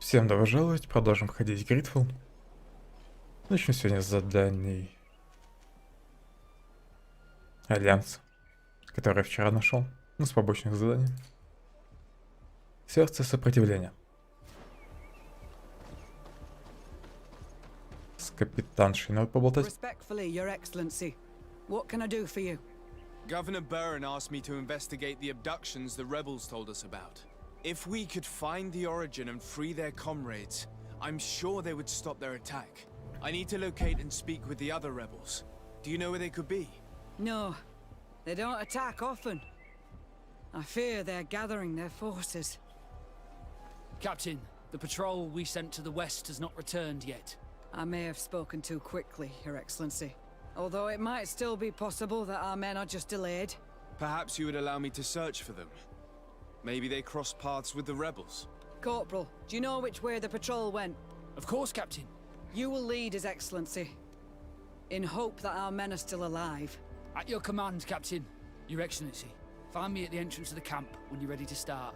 Всем добро пожаловать, продолжим ходить в GreedFall. Начнем сегодня с заданий Альянса, который я вчера нашел, с побочных заданий. Сердце сопротивления. С капитаншей надо поболтать. Respectfully, Your Excellency. What can I do for you? Governor Burren asked me to investigate the abductions the rebels told us about. If we could find the origin and free their comrades, I'm sure they would stop their attack. I need to locate and speak with the other rebels. Do you know where they could be? No, they don't attack often. I fear they're gathering their forces. Captain, the patrol we sent to the west has not returned yet. I may have spoken too quickly, Your Excellency. Although it might still be possible that our men are just delayed. Perhaps you would allow me to search for them. Maybe they crossed paths with the rebels. Corporal, do you know which way the patrol went? Of course, Captain. You will lead, His Excellency, in hope that our men are still alive. At your command, Captain. Your Excellency, find me at the entrance of the camp when you're ready to start.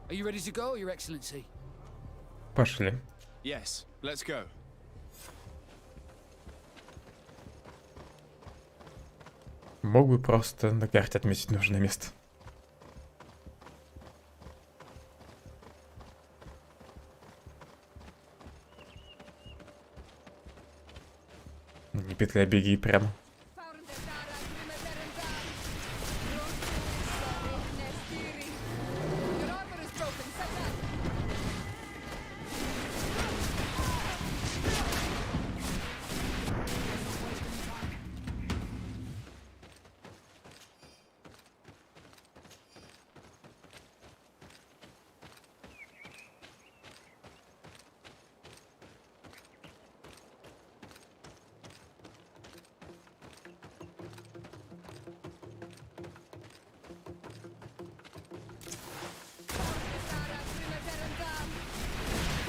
Are you ready to go, Your Excellency? Пошли. Yes, let's go. Мог бы просто на карте отметить нужное место. Не петляй, беги прямо.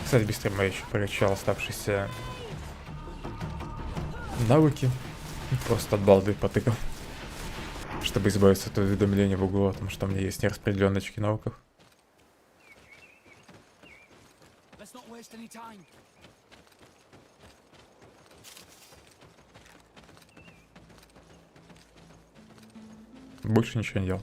Кстати, без стрима я еще прокачал оставшиеся навыки. Просто от балды потыкал. Чтобы избавиться от уведомления в углу о том, что у меня есть нераспределенные очки навыков. Let's not waste any time. Больше ничего не делал.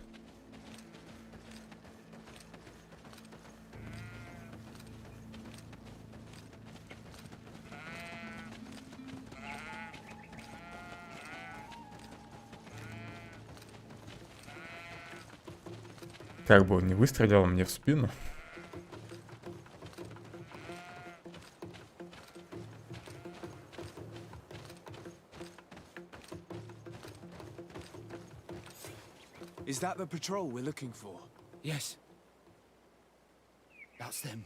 Как бы он не выстрелил мне в спину. Is that the patrol we're looking for? Yes. That's them.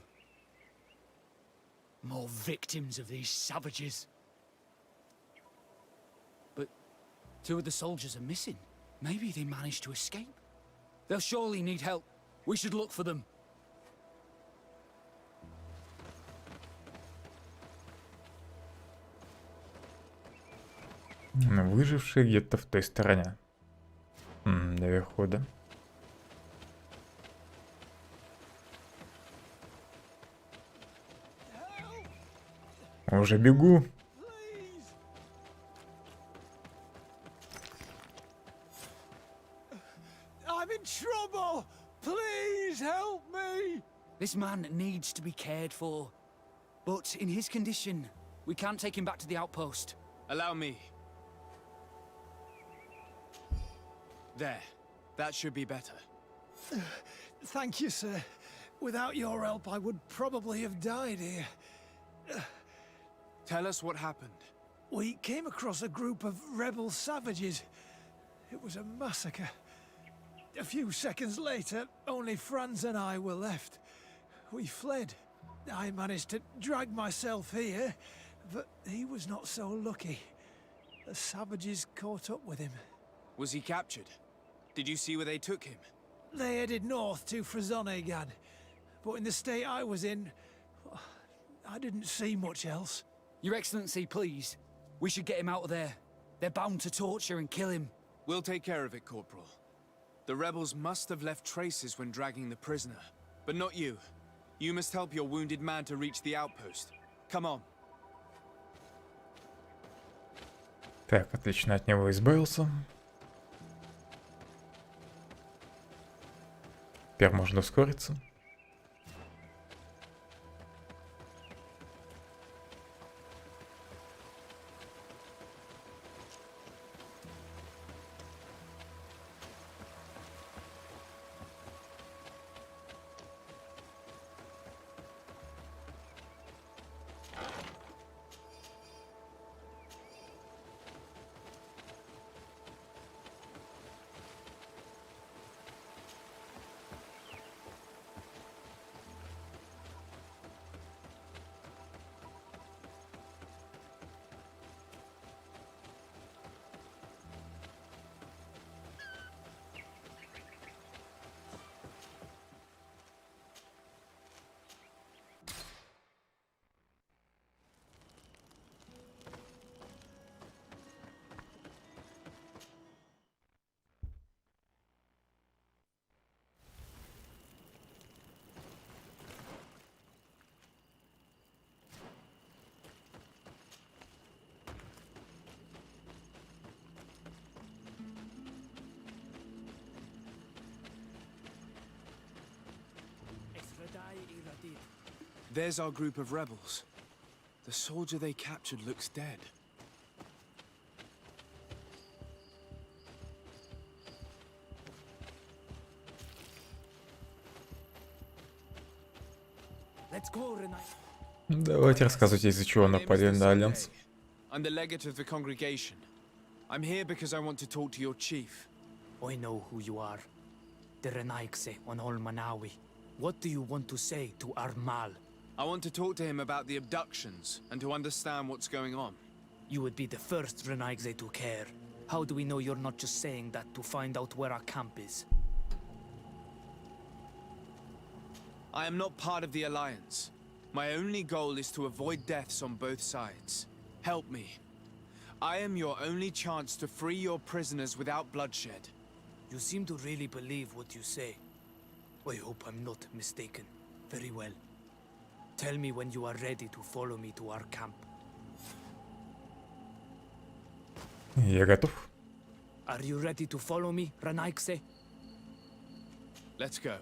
More victims of these savages. But two of the soldiers are missing. Maybe they managed to escape. They'll surely need help. We should look for them. Выжившие где-то в той стороне. Наверху, да? Уже бегу. I'm in trouble! Please help me! This man needs to be cared for. But in his condition, we can't take him back to the outpost. Allow me. There. That should be better. Thank you, sir. Without your help, I would probably have died here. Tell us what happened. We came across a group of rebel savages. It was a massacre. A few seconds later, only Franz and I were left. We fled. I managed to drag myself here, but he was not so lucky. The savages caught up with him. Was he captured? Did you see where they took him? They headed north to Frazonegan, but in the state I was in, I didn't see much else. Your Excellency, please. We should get him out of there. They're bound to torture and kill him. We'll take care of it, Corporal. The rebels must have left traces when dragging the prisoner. But not you. You must help your wounded man to reach the outpost. Come on. Так, отлично, от него избавился. Теперь можно ускориться. There's our group of rebels. The soldier they captured looks dead. Let's go, Renai. Давайте рассказывайте, из-за чего напали на Альянс. I'm the legate of the congregation. I'm here because I want to talk to your chief. I know who you are. The Renaigse on Olmanawi. What do you want to say to Armal? I want to talk to him about the abductions and to understand what's going on. You would be the first Renaigse to care. How do we know you're not just saying that to find out where our camp is? I am not part of the Alliance. My only goal is to avoid deaths on both sides. Help me. I am your only chance to free your prisoners without bloodshed. You seem to really believe what you say. I hope I'm not mistaken. Very well. Tell me when you are ready to follow me to our camp. Я готов. Are you ready to follow me, Renaigse? Let's go.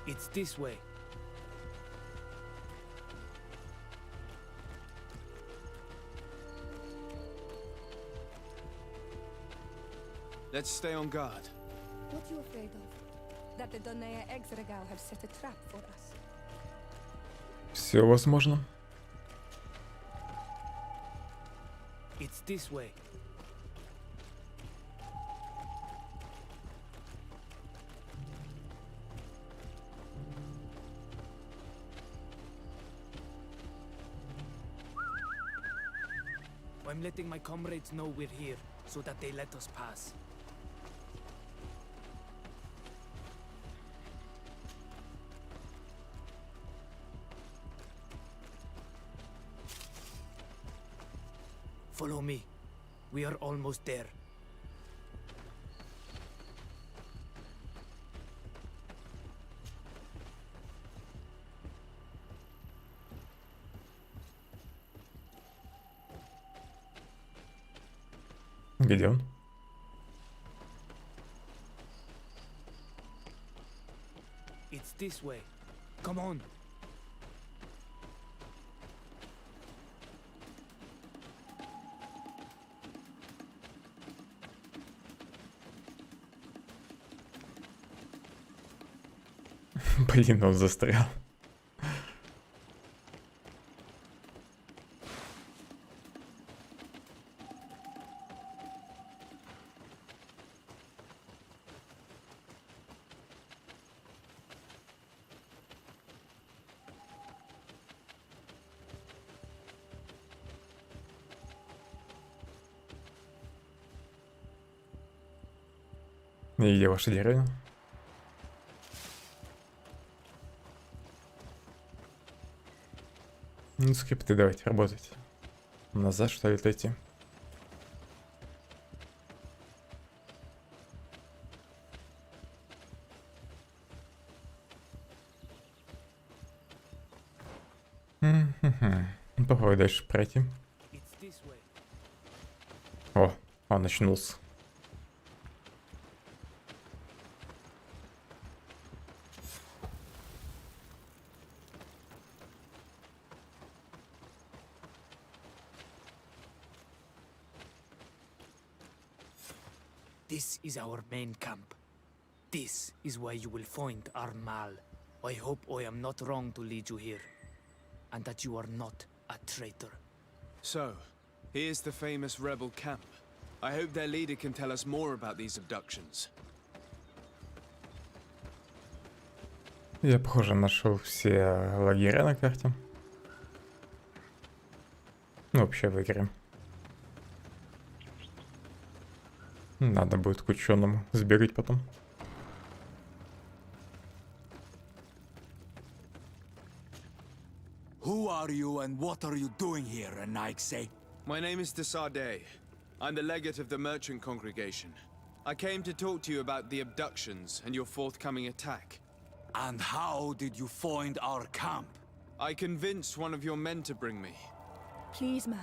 It's this way. Let's stay on guard. What are you afraid of? That the Donea Exregal have set a trap for us? Все возможно. It's this way. I'm letting my comrades know we're here, so that they let us pass. Follow me. We are almost there. Где он? It's this way. Come on. Блин, он застрял. И где ваша деревня? Ну, скрипты давайте, работайте. Назад, что ли, отойти? Попробуй дальше пройти. О, он очнулся. This is our main camp. This is where you will find our Mal. I hope I am not wrong to lead you here, and that you are not a traitor. So, here's the famous rebel camp. I hope their leader can tell us more about these abductions. Я, похоже, нашел все лагеря на карте. Ну, вообще в игре. Надо будет к ученому сбегать потом. Who are you and what are you doing here, Nike? My name is Desarde. I'm the legate of the merchant congregation. I came to talk to you about the abductions and your forthcoming attack. And how did you find our camp? I convinced one of your men to bring me. Please, Mal.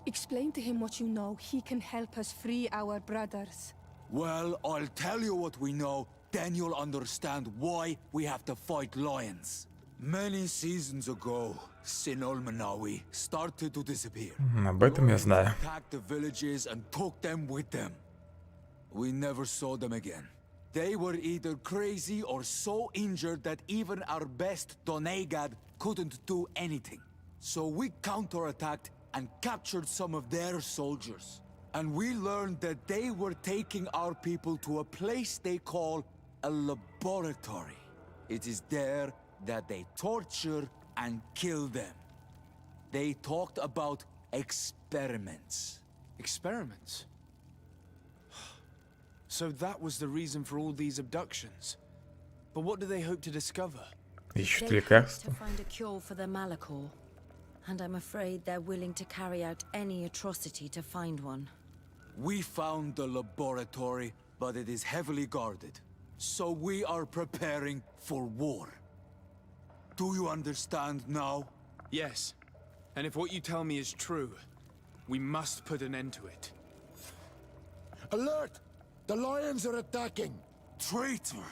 Explain to him what you know. He can help us free our brothers. Well, I'll tell you what we know, then you'll understand why we have to fight lions. Many seasons ago, Sinol Manawi started to disappear. Об этом я знаю. Attacked the villages and took them with them. We never saw them again. They were either crazy or so injured that even our best Donegad couldn't do anything. So we counterattacked and captured some of their soldiers. And we learned that they were taking our people to a place they call a laboratory. It is there that they torture and kill them. They talked about experiments. Experiments? So that was the reason for all these abductions. But what do they hope to discover? Ищут They hope лекарства. to find a cure for the Malachor, and I'm afraid they're willing to carry out any atrocity to find one. We found the laboratory, but it is heavily guarded. So we are preparing for war. Do you understand now? Yes. And if what you tell me is true, we must put an end to it. Alert! The lions are attacking! Traitor!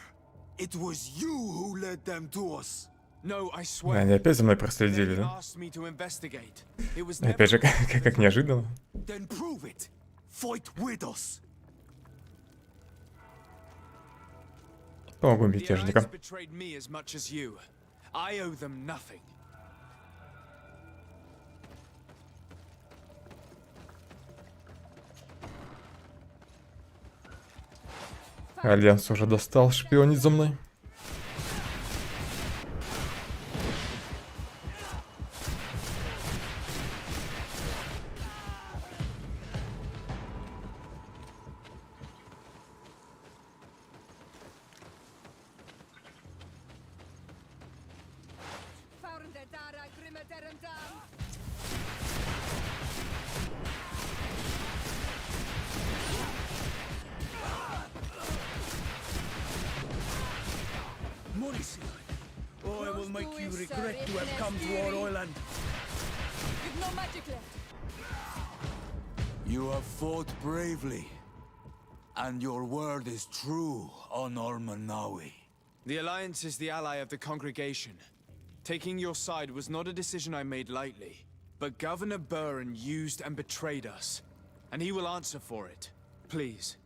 It was you who led them to us! No, I Они swear. опять за мной They проследили, да? asked me to investigate. It was Опять же, never... как неожиданно. Then prove it! Fight with us! Помогу The мятежникам. Alliance betrayed me as much as you. I owe them nothing. Альянс уже достал шпионить за мной. Oh, I will make you regret to have come to our island. You've no magic left. You have fought bravely. And your word is true, Honor Manawi. The Alliance is the ally of the congregation. Taking your side was not a decision I made lightly. But Governor Burren used and betrayed us. And he will answer for it. Please,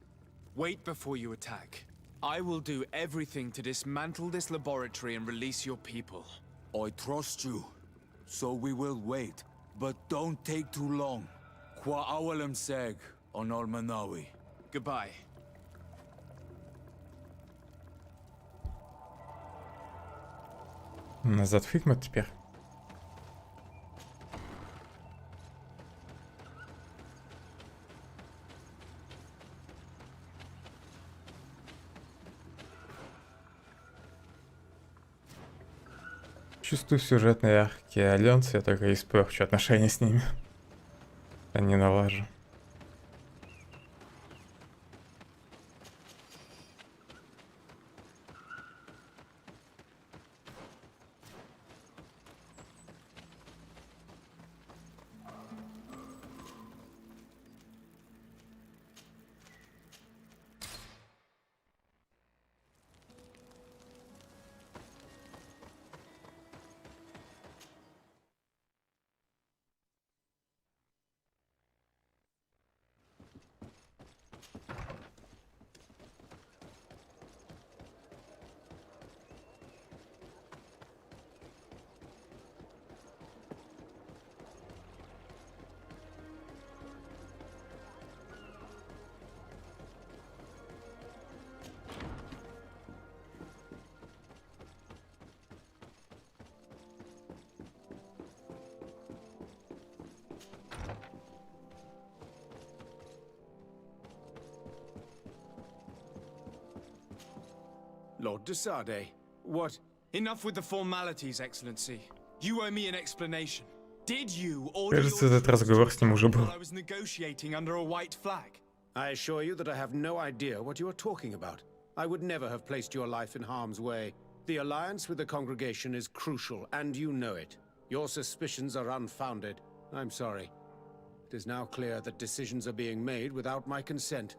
wait before you attack. I will do everything to dismantle this laboratory and release your people. I trust you. So we will wait. But don't take too long. Qua awalem seg, Honor Manawi. Goodbye. Назад в Хикмет теперь. Чувствую сюжетные арки Альянса, я только испорчу отношения с ними. А не налажу. Lord de Sade, what? Enough with the formalities, Excellency. You owe me an explanation. Did you order Кажется, этот разговор с ним уже был. while I was negotiating under a white flag? I assure you that I have no idea what you are talking about. I would never have placed your life in harm's way. The alliance with the congregation is crucial, and you know it. Your suspicions are unfounded. I'm sorry. It is now clear that decisions are being made without my consent.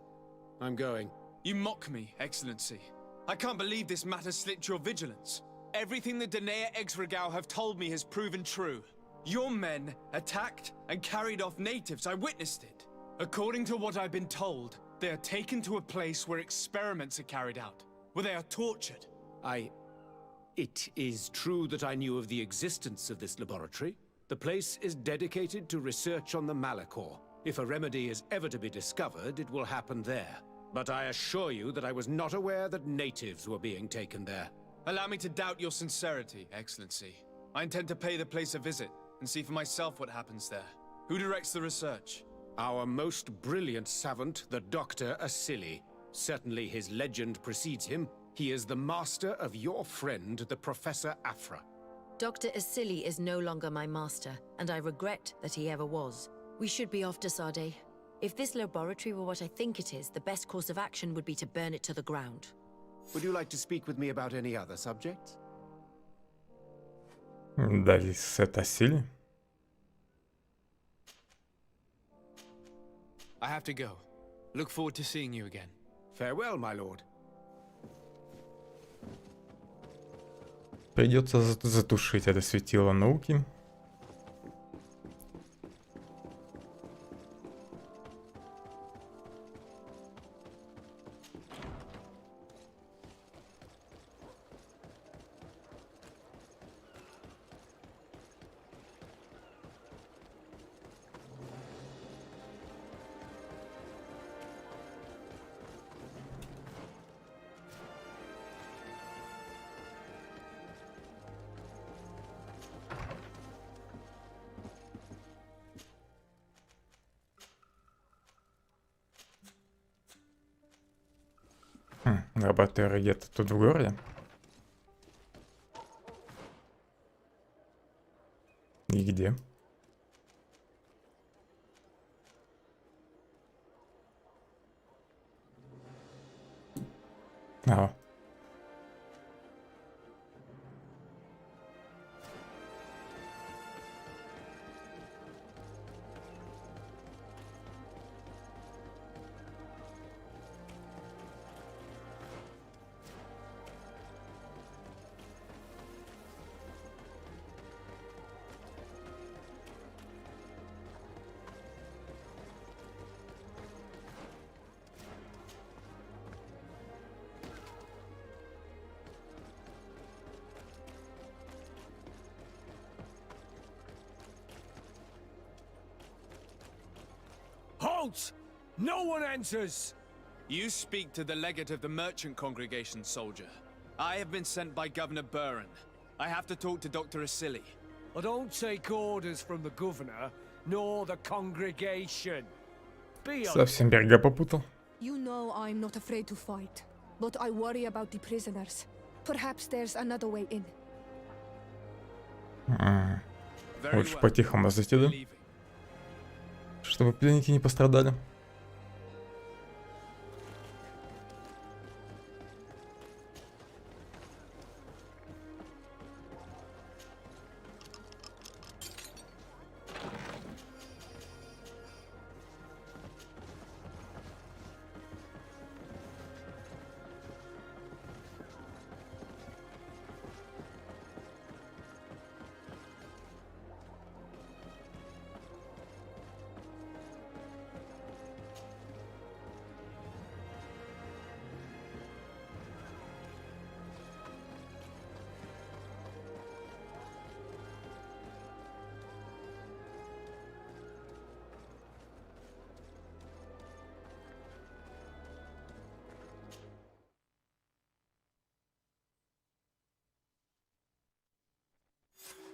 I'm going. You mock me, Excellency. I can't believe this matter slipped your vigilance. Everything the Danea Exregao have told me has proven true. Your men attacked and carried off natives. I witnessed it. According to what I've been told, they are taken to a place where experiments are carried out, where they are tortured. It is true that I knew of the existence of this laboratory. The place is dedicated to research on the Malachor. If a remedy is ever to be discovered, it will happen there. But I assure you that I was not aware that natives were being taken there. Allow me to doubt your sincerity, Excellency. I intend to pay the place a visit and see for myself what happens there. Who directs the research? Our most brilliant savant, the Dr. Asili. Certainly his legend precedes him. He is the master of your friend, the Professor Afra. Dr. Asili is no longer my master, and I regret that he ever was. We should be off to Sade. If this laboratory were what I think it is, the best course of action would be to burn it to the ground. Would you like to speak with me about any other subjects? Дали сет Асили. I have to go. Look forward to seeing you again. Farewell, my lord. Придется затушить это светило науки. Лаборатория где-то тут в городе. И где? Ага. Halt! No one enters! You speak to the legate of the merchant congregation, soldier. I have been sent by Governor Buren. I have to talk to Dr. Asili. I don't take orders from the governor, nor the congregation. Be on. Совсем берега попутал. You know I'm not afraid to fight, but I worry about the prisoners. Perhaps there's another way in. Лучше по-тихому зайти, да? Чтобы пленники не пострадали.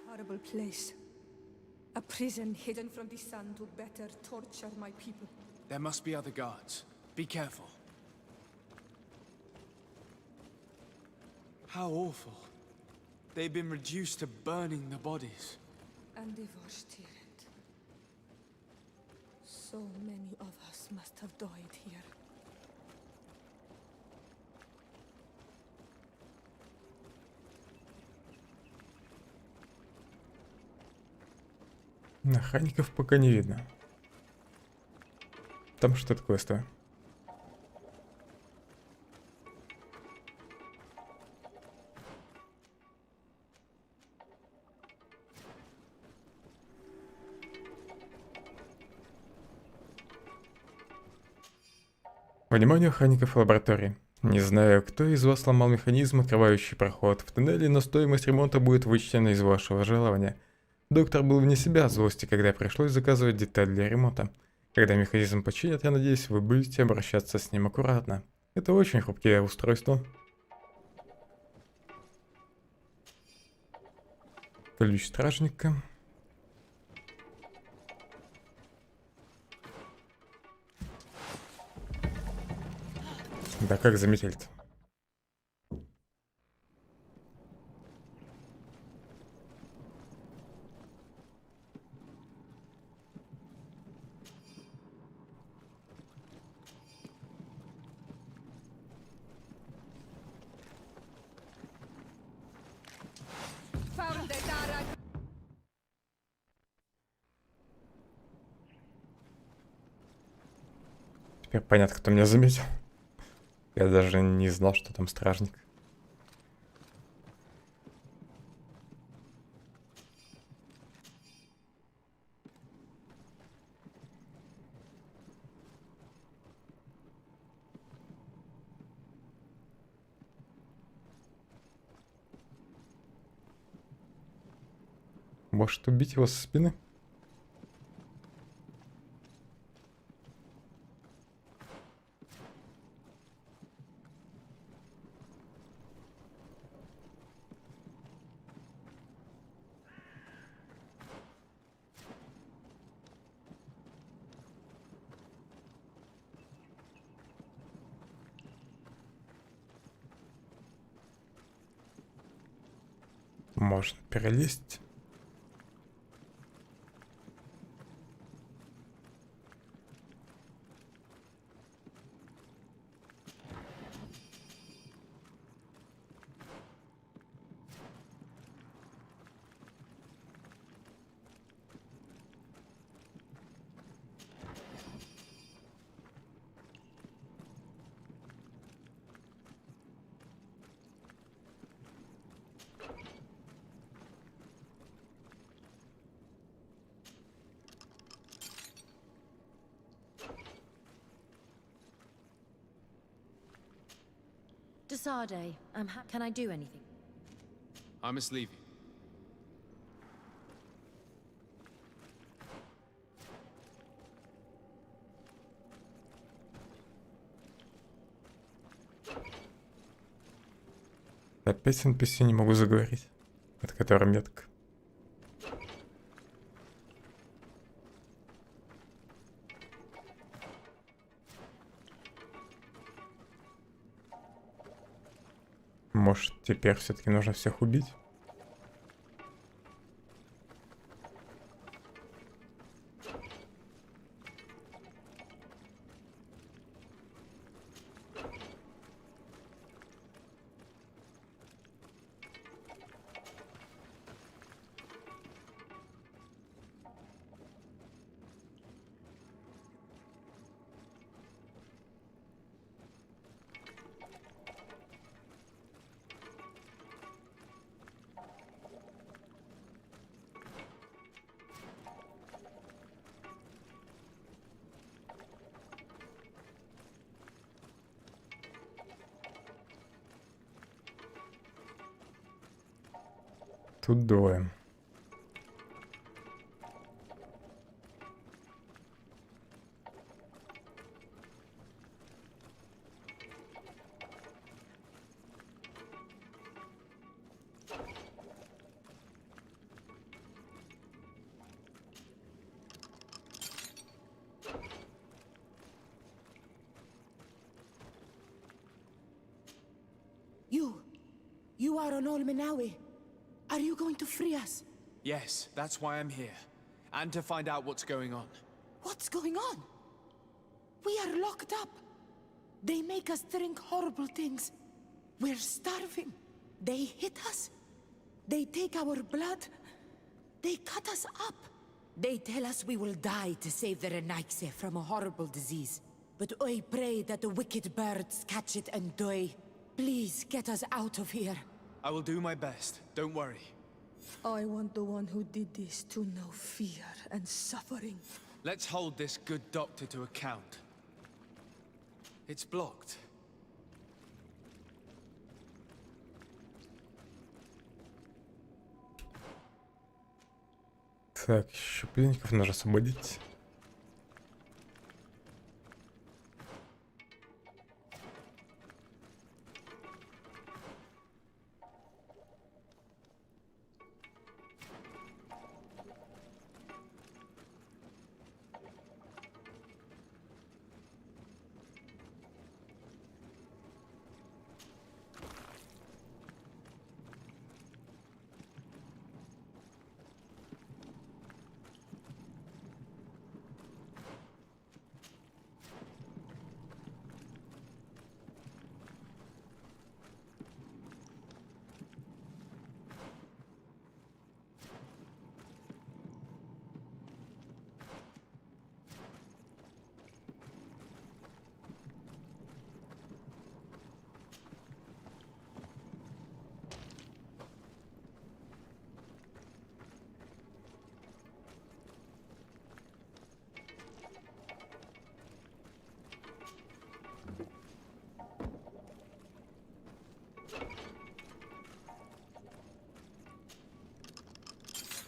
Horrible place. A prison hidden from the sun to better torture my people. There must be other guards. Be careful. How awful. They've been reduced to burning the bodies. And devastated. So many of us must have died here. Охранников пока не видно. Там что-то квестовое. Внимание охранников лаборатории. Не знаю, кто из вас сломал механизм, открывающий проход в туннеле, но стоимость ремонта будет вычтена из вашего жалования. Доктор был вне себя от злости, когда пришлось заказывать деталь для ремонта. Когда механизм починят, я надеюсь, вы будете обращаться с ним аккуратно. Это очень хрупкое устройство. Ключ стражника. Да как заметили-то? Теперь понятно, кто меня заметил. Я даже не знал, что там стражник. Может убить его со спины? Можно перелезть. Desade, can I do anything? I must leave you. Опять с NPC не могу заговорить. От которой метка. Может, теперь все-таки нужно всех убить? Тут двое. You are on Olmenawi. Are you going to free us? Yes, that's why I'm here. And to find out what's going on. What's going on? We are locked up. They make us drink horrible things. We're starving. They hit us. They take our blood. They cut us up. They tell us we will die to save the Renaigse from a horrible disease. But I pray that the wicked birds catch it and die. Please get us out of here. I will do my best. Don't worry. I want the one who did this to know fear and suffering. Let's hold this good doctor to account. It's blocked. Так, еще пленников нужно освободить.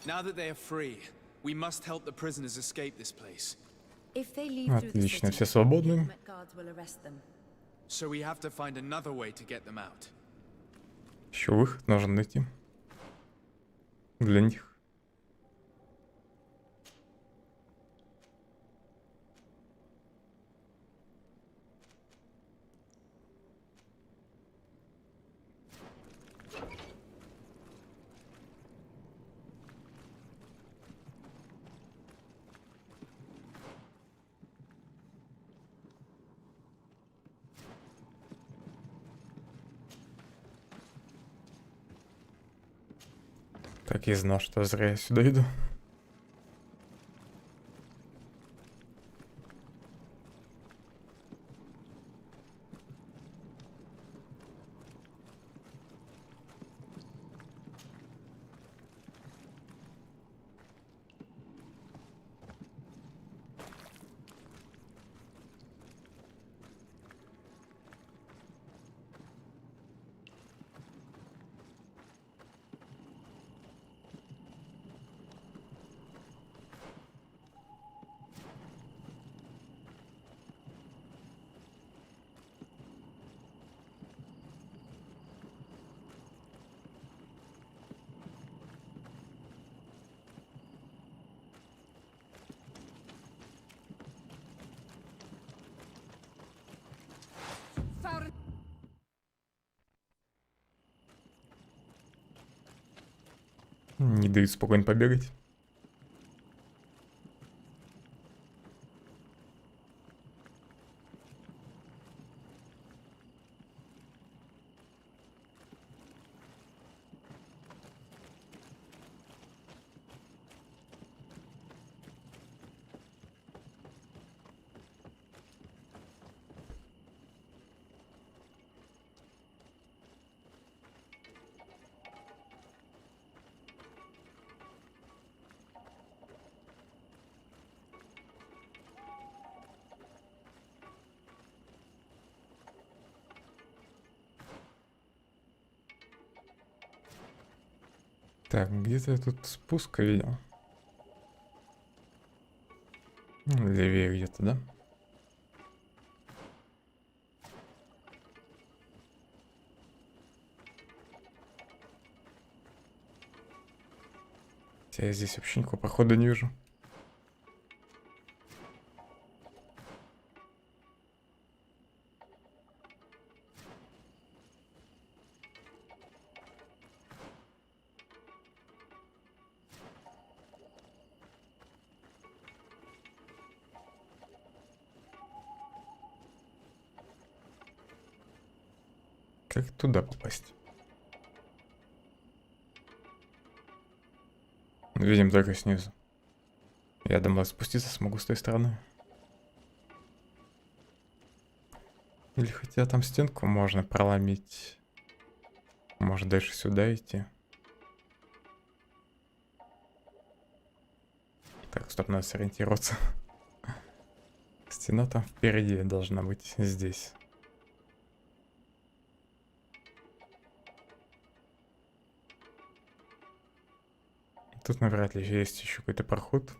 Now that they are free, we must help the prisoners escape this place. If they leave through the Отлично, city, все свободны. government guards will arrest them. So we have to find another way to get them out. Еще выход нужно найти. Для них. Так и знал, что зря я сюда иду. Не дают спокойно побегать. Так, где-то я тут спуск видел. Левее где-то, да? Я здесь вообще никакого прохода не вижу. Как туда попасть? Видим только снизу. Я думаю, спуститься смогу с той стороны. Или хотя там стенку можно проломить. Может дальше сюда идти. Так, стоп, надо сориентироваться. Стена там впереди должна быть, здесь. Тут навряд ли есть еще какой-то проход.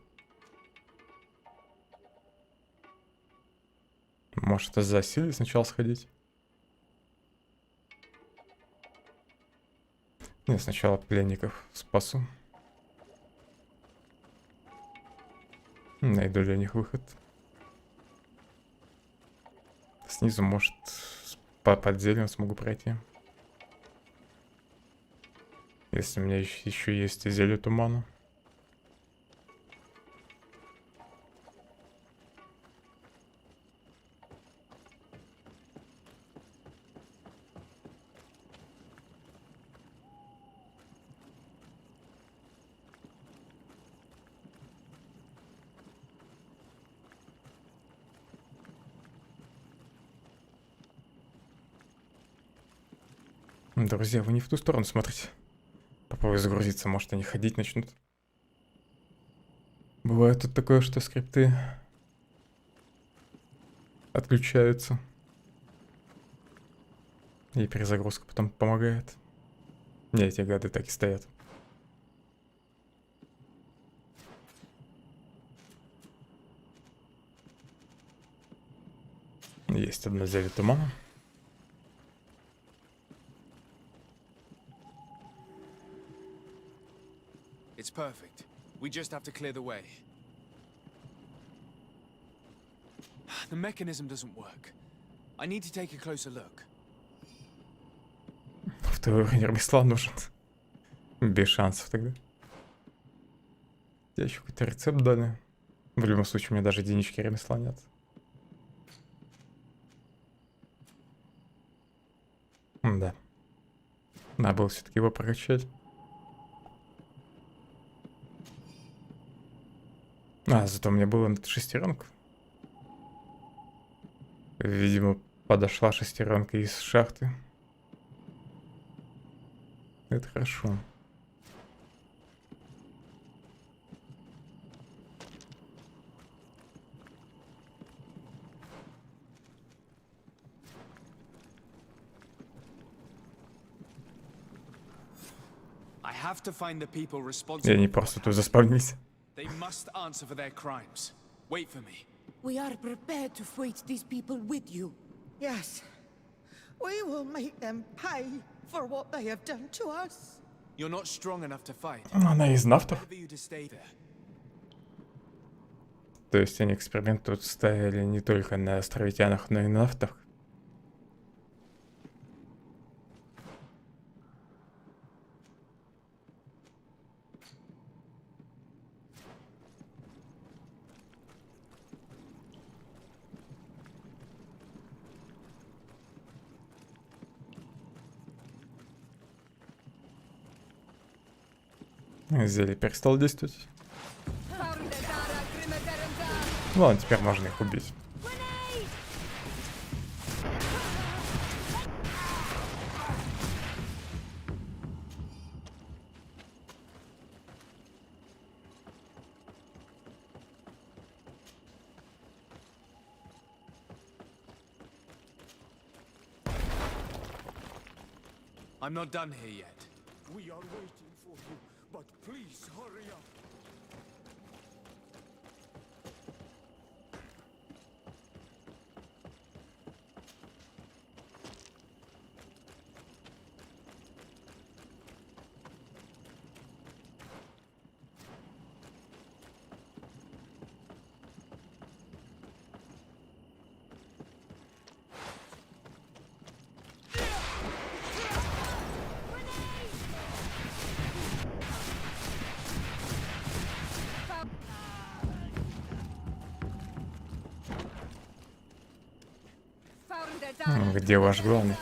Может, это за силой сначала сходить? Нет, сначала пленников спасу. Найду для них выход. Снизу, может, по подземью смогу пройти. Если у меня еще есть зелье тумана. Друзья, вы не в ту сторону смотрите. Попробуй загрузиться, может они ходить начнут. Бывает тут такое, что скрипты отключаются. И перезагрузка потом помогает. Не, эти гады так и стоят. Есть одно зелье тумана. It's perfect. We just have to clear the way. The mechanism doesn't work. I need to take a closer look. Второй уровень ремесла нужен. Без шансов тогда. Я еще какой-то рецепт дали. В любом случае, у меня даже единички ремесла нет. Да. Надо было все-таки его прокачать. Зато у меня была шестеренка. Видимо, подошла шестеренка из шахты. Это хорошо. И они просто тут заспавнились. They must answer for their crimes. Wait for me. We are prepared to fight these people with you. Yes. We will make them pay for what they have done to us. You're not strong enough to fight. Она из нафтов. For you to stay there. То есть они эксперимент тут ставили не только на островитянах, но и на нафтах. Зелье перестало действовать. Ладно, теперь можно их убить. I'm not done here yet. We are waiting for you, Please hurry up. Где ваш главный?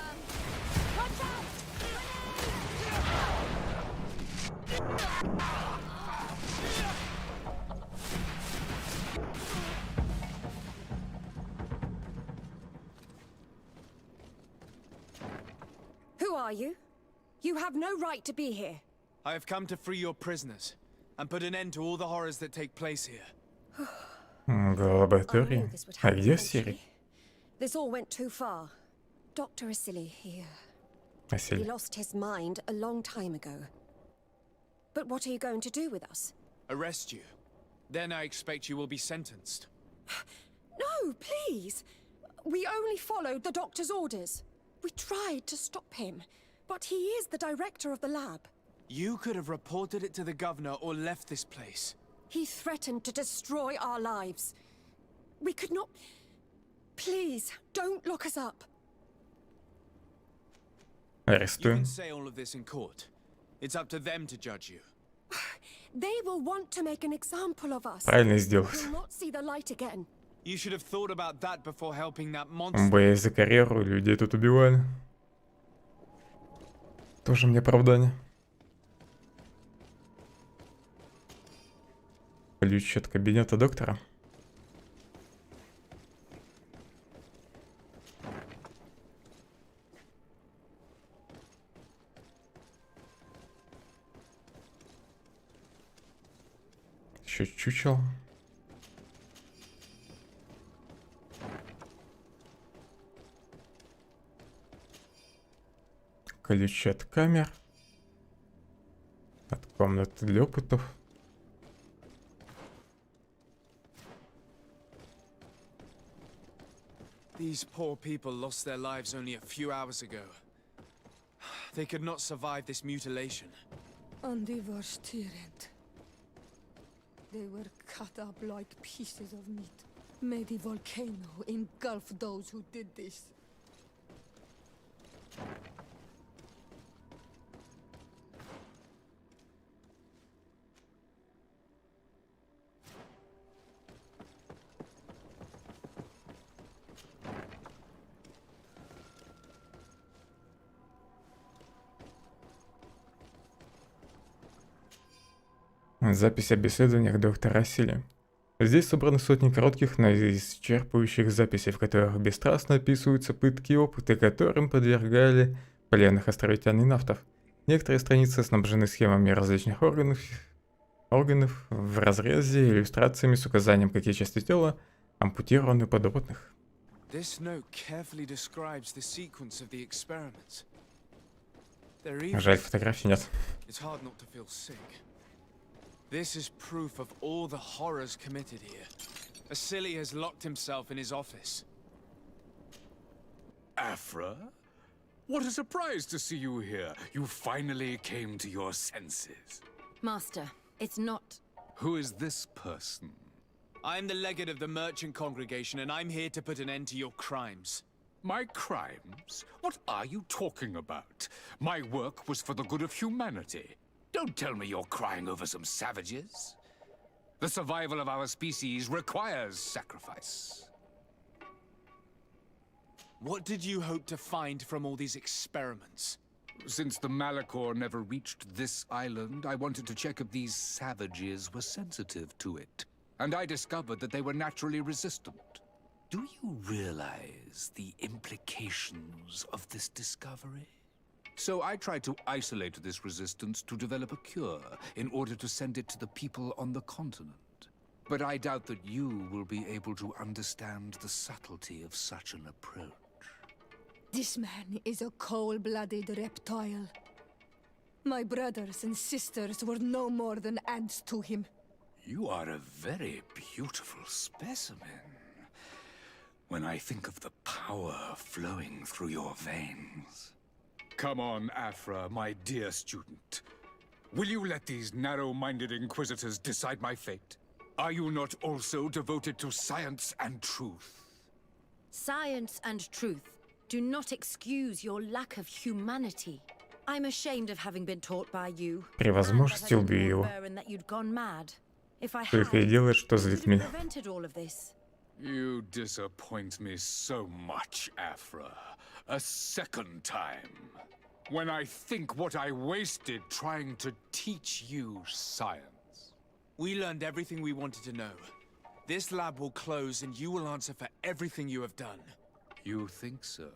Who are you? You have no right to be here. I have come to free your prisoners and put an end to all the horrors that take place here. Лаборатория. А где Сири? This all went too far. Dr. Asili here. He Асиль. lost his mind a long time ago. But what are you going to do with us? Arrest you. Then I expect you will be sentenced. No, please. We only followed the doctor's orders. We tried to stop him, but he is the director of the lab. You could have reported it to the governor or left this place. He threatened to destroy our lives. We could not... Please, don't lock us up. You Арестуем. can say all of this in court. It's up to them to judge you. They will want to make an example of us. Правильно сделать. We'll not see the light again. You should have thought about that before helping that monster. Боясь за карьеру, людей тут убивали. Тоже мне оправдание. Ключ от кабинета доктора. Еще чучел. Ключи от камер. От комнаты для опытов. These poor people lost their lives only a few hours ago. They could not survive this mutilation. And they were steered. They were cut up like pieces of meat. May the volcano engulf those who did this. Запись об исследованиях доктора Асили. Здесь собраны сотни коротких, но исчерпывающих записей, в которых бесстрастно описываются пытки и опыты, которым подвергали пленных островитян и нафтов. Некоторые страницы снабжены схемами различных органов в разрезе, иллюстрациями с указанием, какие части тела ампутированы у подопытных. This note carefully describes the sequence of the experiments. Жаль, фотографий нет. It's hard not to feel sick. This is proof of all the horrors committed here. Asili has locked himself in his office. Afra? What a surprise to see you here. You finally came to your senses. Master, it's not... Who is this person? I'm the legate of the merchant congregation, and I'm here to put an end to your crimes. My crimes? What are you talking about? My work was for the good of humanity. Don't tell me you're crying over some savages. The survival of our species requires sacrifice. What did you hope to find from all these experiments? Since the Malachor never reached this island, I wanted to check if these savages were sensitive to it. And I discovered that they were naturally resistant. Do you realize the implications of this discovery? So I tried to isolate this resistance to develop a cure in order to send it to the people on the continent. But I doubt that you will be able to understand the subtlety of such an approach. This man is a cold-blooded reptile. My brothers and sisters were no more than ants to him. You are a very beautiful specimen. When I think of the power flowing through your veins. Come on, Afra, my dear student. Will you let these narrow-minded inquisitors decide my fate? Are you not also devoted to science and truth? Science and truth do not excuse your lack of humanity. I'm ashamed of having been taught by you. При возможности убью его. Только и делает, что злит меня. You disappoint me so much, Afra. A second time. When I think what I wasted trying to teach you science. We learned everything we wanted to know. This lab will close and you will answer for everything you have done. You think so?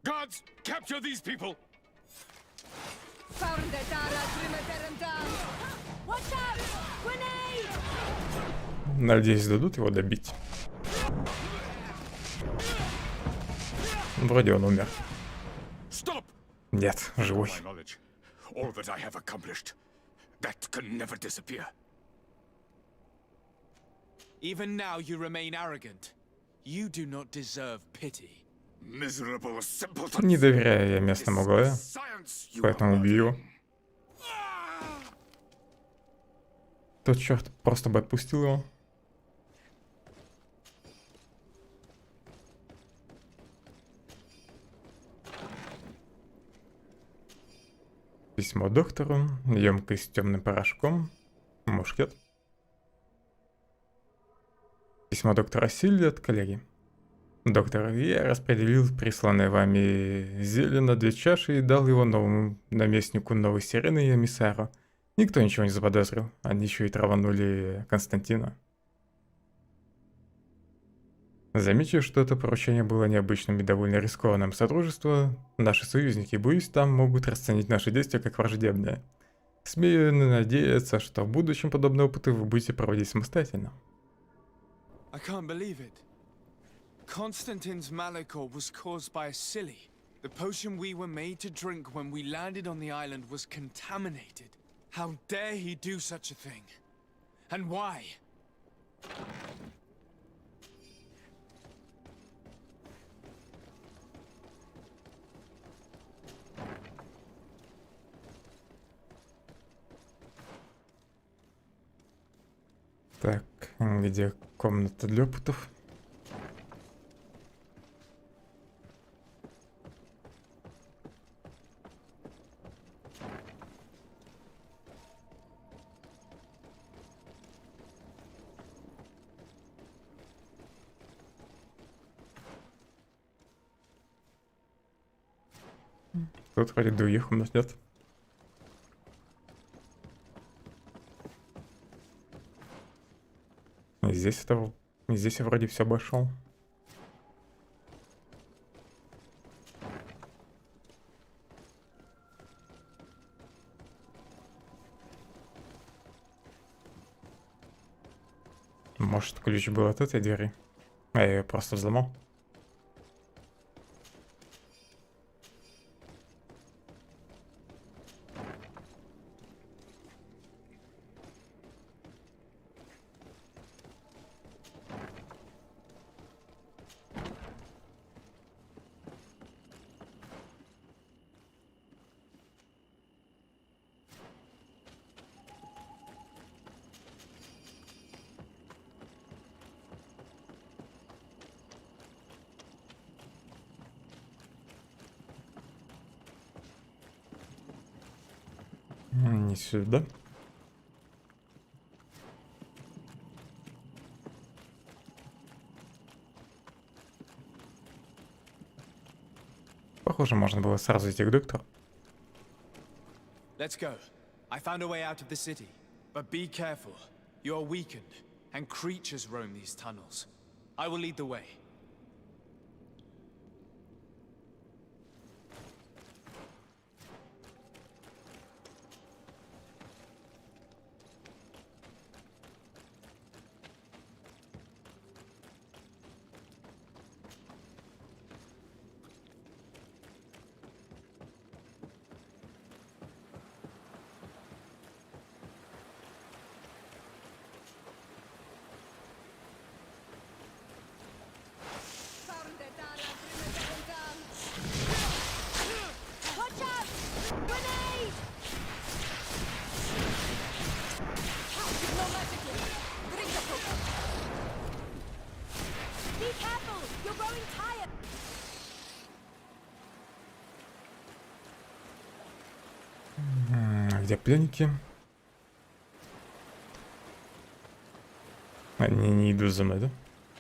Guards, capture these people! Watch out! Grenade! Надеюсь, дадут его добить. Вроде он умер. Stop! Нет, живой. All that I have accomplished, that can never disappear. Even now you remain arrogant. You do not deserve pity. Miserable simpleton. Не доверяю я местному главе, поэтому убью его. Тот черт просто бы отпустил его. Письмо доктору, емкость с темным порошком, мушкет. Письмо доктора Сильви от коллеги. Доктор, я распределил присланное вами зелье на 2 чаши и дал его новому наместнику Новой Сирены и эмиссару. Никто ничего не заподозрил. Они еще и траванули Константина. Замечу, что это поручение было необычным и довольно рискованным. Содружество, наши союзники, боюсь, там могут расценить наши действия как враждебные. Смею надеяться, что в будущем подобные опыты вы будете проводить самостоятельно. I can't believe it. Constantine's malachor was caused by a silly. The potion we were made to drink when we landed on the island was contaminated. How dare he do such a thing? And why? Так, где комната для опытов? Тут вроде других комнат нет. Здесь я вроде все обошел. Может, ключ был от этой двери? А я ее просто взломал. Не сюда. Похоже, можно было сразу идти к доктору. Let's go. I found a way out of the city. But be careful. You are weakened, and creatures roam these tunnels. I will lead the way. growing tired. Где пленники? Они не идут за мной, да?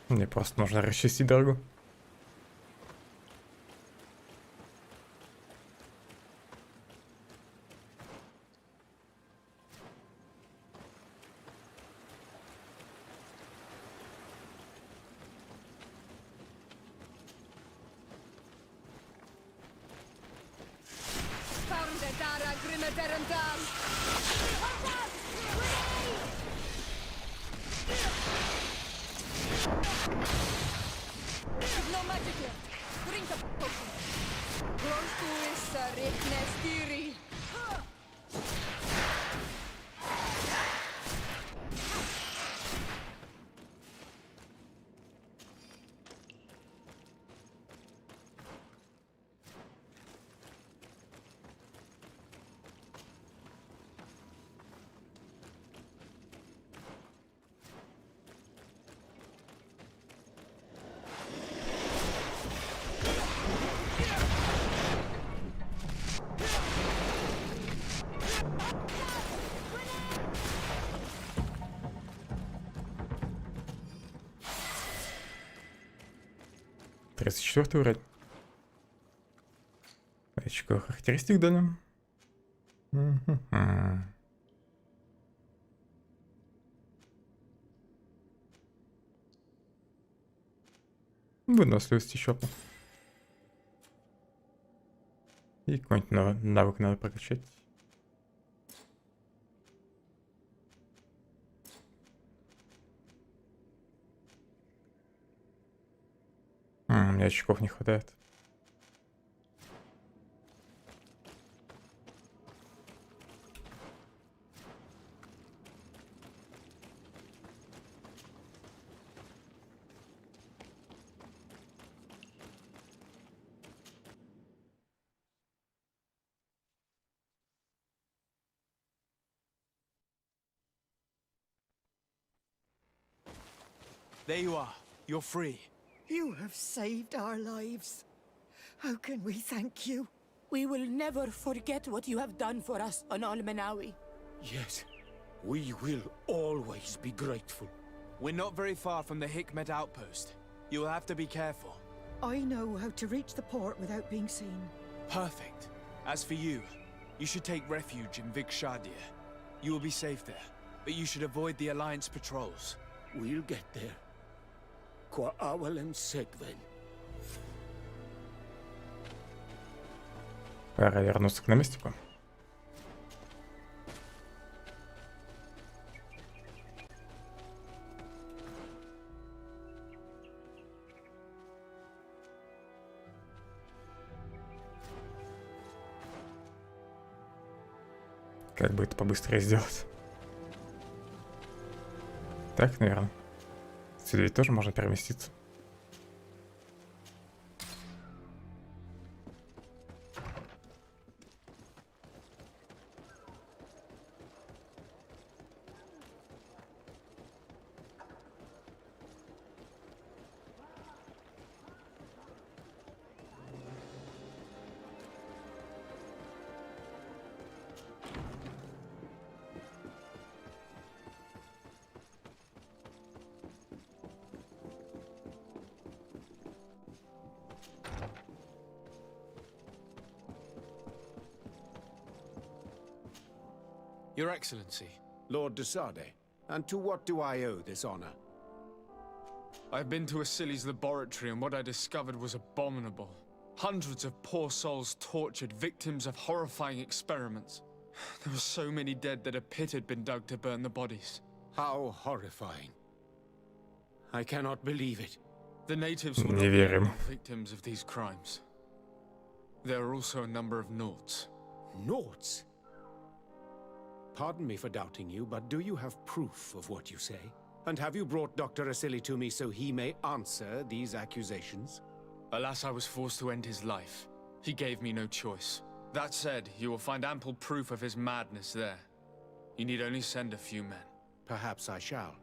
Мне просто нужно расчистить дорогу. No magic left. Drink a potion. Close to is Rickness theory. Четвертый уровень. Очко характеристик дали. Выносливость еще. И какой-нибудь навык надо прокачать. Мне очков не хватает. There you are. You're free. You have saved our lives. How can we thank you? We will never forget what you have done for us on Almenawi. Yes, we will always be grateful. We're not very far from the Hikmet outpost. You'll have to be careful. I know how to reach the port without being seen. Perfect. As for you, you should take refuge in Vikshadia. You will be safe there, but you should avoid the Alliance patrols. We'll get there. Qua awalem segven. Пора вернуться к наместнику. Как бы это побыстрее сделать? Так, наверное. Сюда ведь тоже можно переместиться. Your Excellency. Lord de Sade, and to what do I owe this honor? I've been to Asili's laboratory and what I discovered was abominable. Hundreds of poor souls tortured, victims of horrifying experiments. There were so many dead that a pit had been dug to burn the bodies. How horrifying. I cannot believe it. The natives were not the only victims of these crimes. There are also a number of Nauts. Nauts? Pardon me for doubting you, but do you have proof of what you say? And have you brought Dr. Asili to me so he may answer these accusations? Alas, I was forced to end his life. He gave me no choice. That said, you will find ample proof of his madness there. You need only send a few men. Perhaps I shall.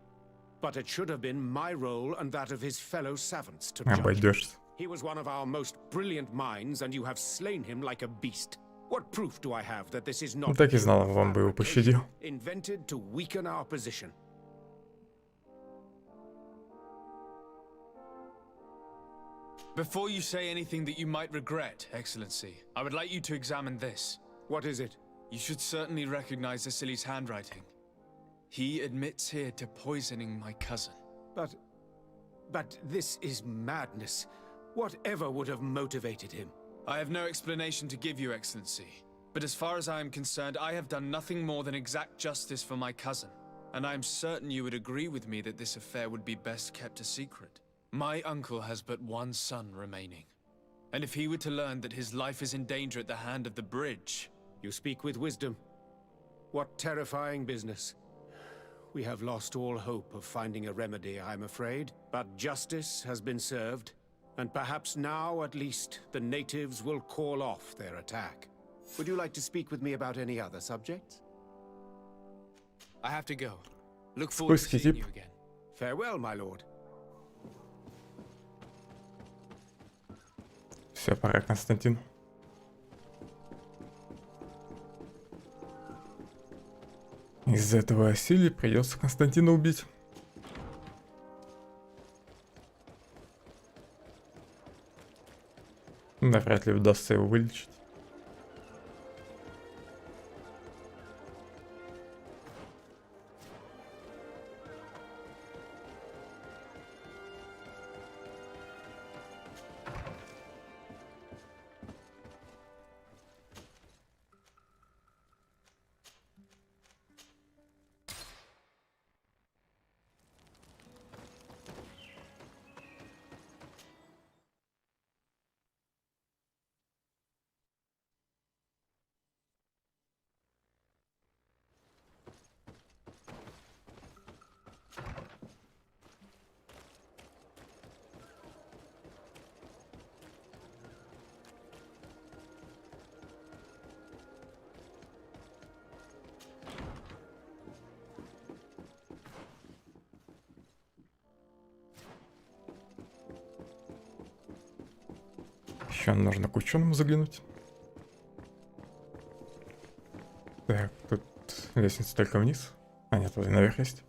but it should have been my role and that of his fellow savants to judge. Обойдешься. He was one of our most brilliant minds, and you have slain him like a beast. What proof do I have that this is Ну not так и знал, вам бы его пощадил. invented to weaken our position? Before you say anything that you might regret, Excellency, I would like you to examine this. What is it? You should certainly recognize Vasili's handwriting. He admits here to poisoning my cousin. But this is madness. Whatever would have motivated him? I have no explanation to give you, Excellency. But as far as I am concerned, I have done nothing more than exact justice for my cousin. And I am certain you would agree with me that this affair would be best kept a secret. My uncle has but one son remaining. And if he were to learn that his life is in danger at the hand of the bridge... You speak with wisdom. What terrifying business. We have lost all hope of finding a remedy, I'm afraid. But justice has been served. And perhaps now, at least, the natives will call off their attack. Would you like to speak with me about any other subjects? I have to go. Look forward to seeing you again. Farewell, my lord. Все, пора, Константин. Из-за этого Василия придется Константина убить. Навряд ли удастся его вылечить. Еще нужно к ученому заглянуть. Так, тут лестница только вниз. А нет, вот и наверх есть.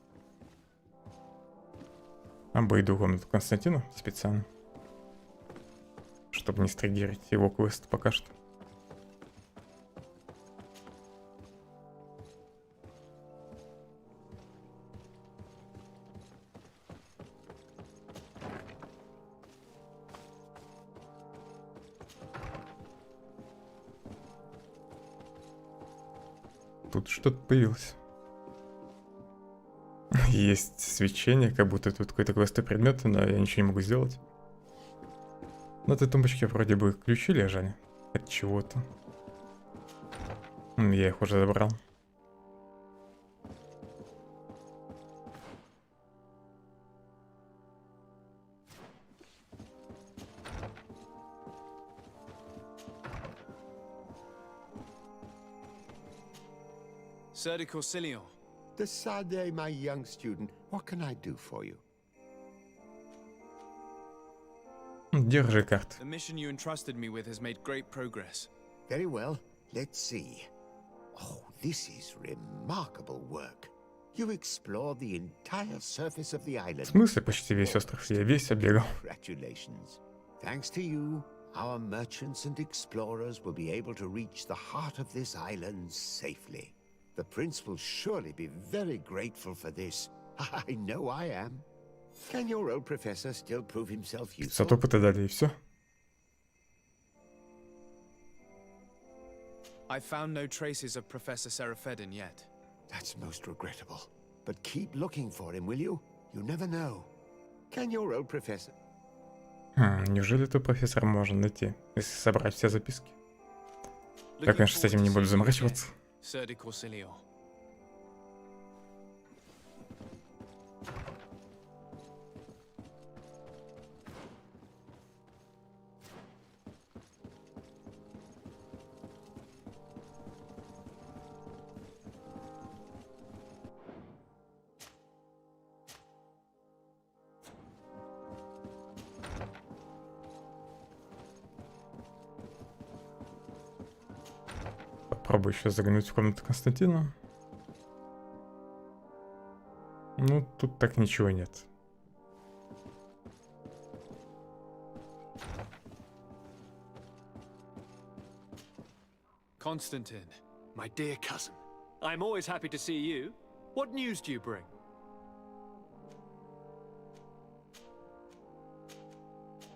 Обойду комнату Константина специально, чтобы не стригерить его квест пока что. Тут что-то появилось. Есть свечение, как будто тут какой-то квесты предметы, но я ничего не могу сделать. На этой тумбочке вроде бы ключи лежали от чего-то. Я их уже забрал. Sir de Corsillion. Sade, my young student, what can I do for you? Держи карты. The mission you entrusted me with has made great progress. Very well. Let's see. Oh, this is remarkable work. You explored the entire surface of the island. В смысле почти весь остров? Я весь оббегал. Congratulations. Thanks to you, our merchants and explorers will be able to reach the heart of this island safely. The prince will surely be very grateful for this. I know I am. Can your old professor still prove himself useful? 500 опыта дали, и все. I found no traces of Professor Seraphedin yet. That's most regrettable. But keep looking for him, will you? You never know. Can your old professor... Неужели этого профессора можно найти, если собрать все записки? Я, конечно, с этим не буду заморачиваться. Sir de Corsillion. Попробую еще заглянуть в комнату Константина. Ну, тут так ничего нет. Constantine. My dear cousin, I'm always happy to see you. What news do you bring?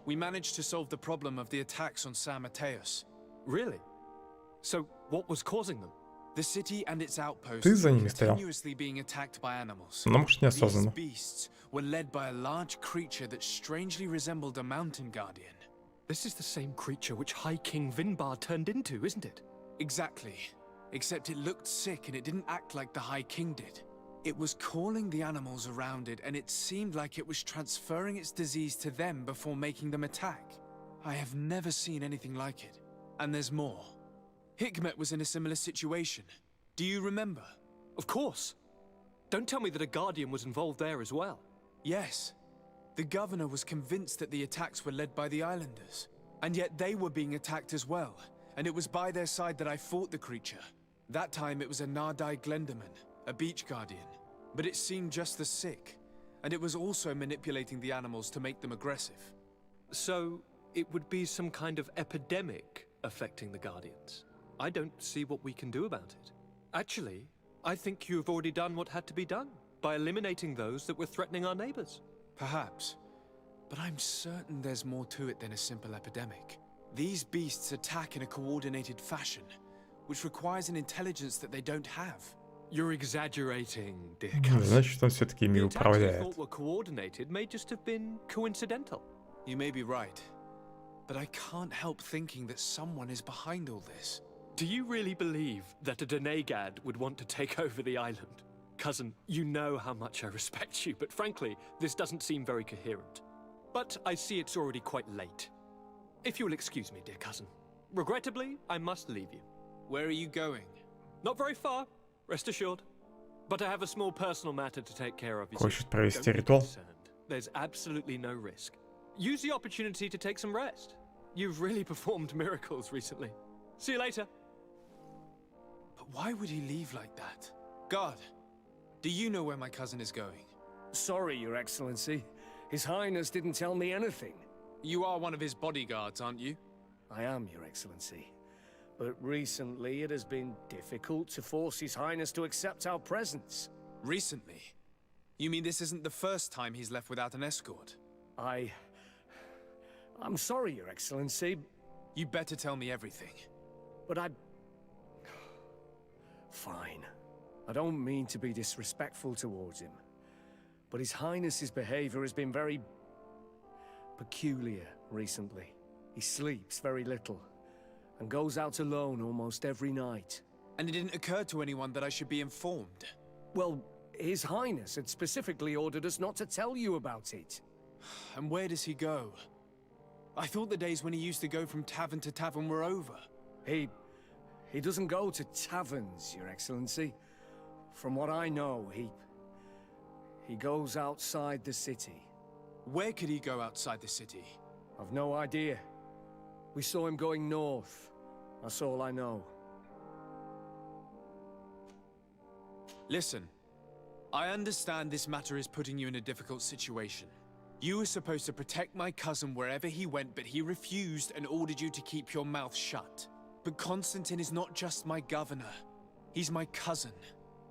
We managed to solve the problem of the attacks on San Mateus. Really? So, what was causing them? The city and its outposts Ты за were ними стоял. continuously being attacked by animals. Но может These неосознанно. beasts were led by a large creature that strangely resembled a mountain guardian. This is the same creature which High King Vinbar turned into, isn't it? Exactly. Except it looked sick and it didn't act like the High King did. It was calling the animals around it, and it seemed like it was transferring its disease to them before making them attack. I have never seen anything like it. And there's more. Hikmet was in a similar situation. Do you remember? Of course. Don't tell me that a guardian was involved there as well. Yes. The governor was convinced that the attacks were led by the islanders. And yet they were being attacked as well. And it was by their side that I fought the creature. That time it was a Nardai Glenderman, a beach guardian. But it seemed just as sick. And it was also manipulating the animals to make them aggressive. So, it would be some kind of epidemic affecting the Guardians. I don't see what we can do about it. Actually, I think you've already done what had to be done, by eliminating those that were threatening our neighbors. Perhaps. But I'm certain there's more to it than a simple epidemic. These beasts attack in a coordinated fashion, which requires an intelligence that they don't have. You're exaggerating, dear cousin. Значит, он все-таки ими The attacks you управляет. thought were coordinated may just have been coincidental. You may be right. But I can't help thinking that someone is behind all this. Do you really believe that a Denegad would want to take over the island? Cousin, you know how much I respect you, but frankly, this doesn't seem very coherent. But I see it's already quite late. If you'll excuse me, dear cousin. Regrettably, I must leave you. Where are you going? Not very far, rest assured. But I have a small personal matter to take care of. Хочет провести Don't be ритуал. concerned. There's absolutely no risk. Use the opportunity to take some rest. You've really performed miracles recently. See you later. But why would he leave like that? Guard, do you know where my cousin is going? Sorry, Your Excellency. His Highness didn't tell me anything. You are one of his bodyguards, aren't you? I am, Your Excellency. But recently it has been difficult to force His Highness to accept our presence. Recently? You mean this isn't the first time he's left without an escort? I'm sorry, Your Excellency. You better tell me everything. But Fine. I don't mean to be disrespectful towards him. But His Highness's behavior has been very peculiar recently. He sleeps very little, and goes out alone almost every night. And it didn't occur to anyone that I should be informed? Well, His Highness had specifically ordered us not to tell you about it. And where does he go? I thought the days when he used to go from tavern to tavern were over. He doesn't go to taverns, Your Excellency. From what I know, he goes outside the city. Where could he go outside the city? I've no idea. We saw him going north. That's all I know. Listen, I understand this matter is putting you in a difficult situation. You were supposed to protect my cousin wherever he went, but he refused and ordered you to keep your mouth shut. But Constantine is not just my governor. He's my cousin.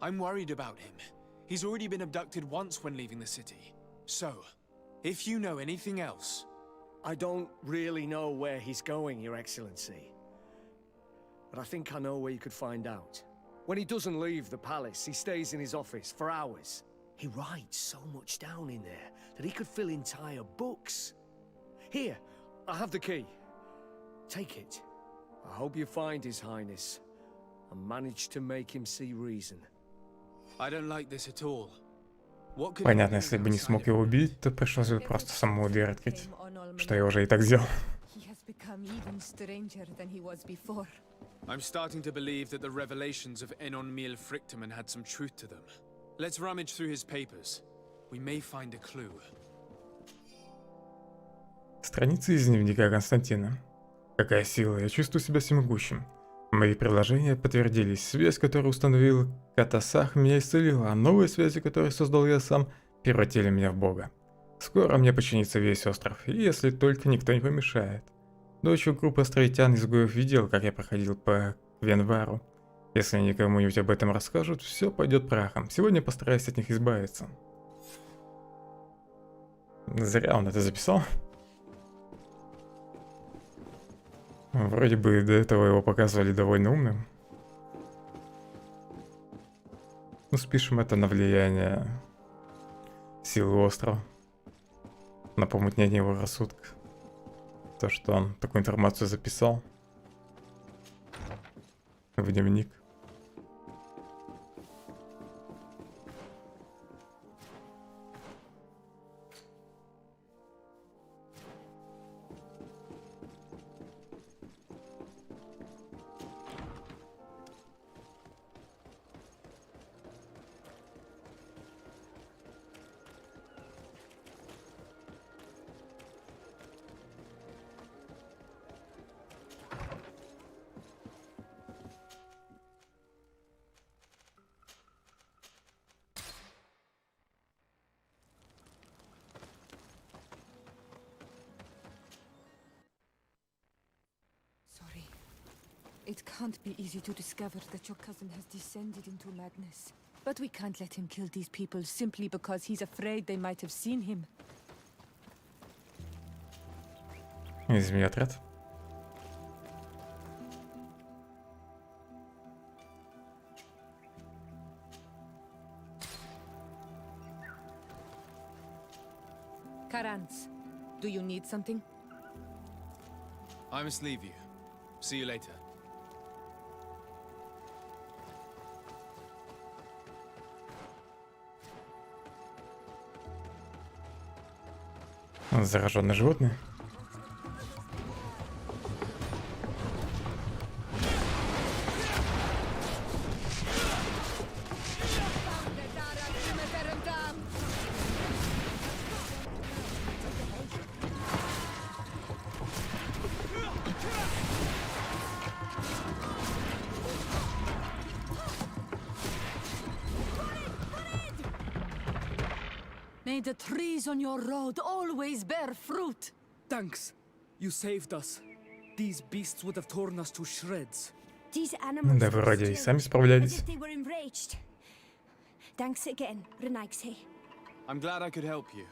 I'm worried about him. He's already been abducted once when leaving the city. So, if you know anything else... I don't really know where he's going, Your Excellency. But I think I know where you could find out. When he doesn't leave the palace, he stays in his office for hours. He writes so much down in there that he could fill entire books. Here, I have the key. Take it. I hope you find His Highness and manage to make him see reason. I don't like this at all. What could Понятно, если бы не смог его убить, то пришлось бы просто самому дверь открыть. Что я уже и так сделал. He has become even stranger than he was before. I'm starting to believe that the revelations of Enon Mil Frictamen had some truth to them. Let's rummage through his papers. We may find a clue. Страницы из дневника Константина. Какая сила, я чувствую себя всемогущим. Мои предложения подтвердились. Связь, которую установил Катасах, меня исцелила, а новые связи, которые создал я сам, превратили меня в бога. Скоро мне подчинится весь остров, если только никто не помешает. Ночью группа островитян-изгоев видел, как я проходил по Венвару. Если они кому-нибудь об этом расскажут, все пойдет прахом. Сегодня постараюсь от них избавиться. Зря он это записал. Вроде бы до этого его показывали довольно умным. Ну, спишем это на влияние силы острова. На помутнение его рассудка. То, что он такую информацию записал в дневник. Sorry. It can't be easy to discover that your cousin has descended into madness. But we can't let him kill these people simply because he's afraid they might have seen him. Изменить отряд. Karans, do you need something? I must leave you. See you later. Зараженные животные. May the trees on your road always bear fruit. Thanks. You saved us. These beasts would have torn us to shreds. These animals Да, were вроде и still, сами as справлялись. if they were enraged. Thanks again, Renaigse. I'm glad I could help you.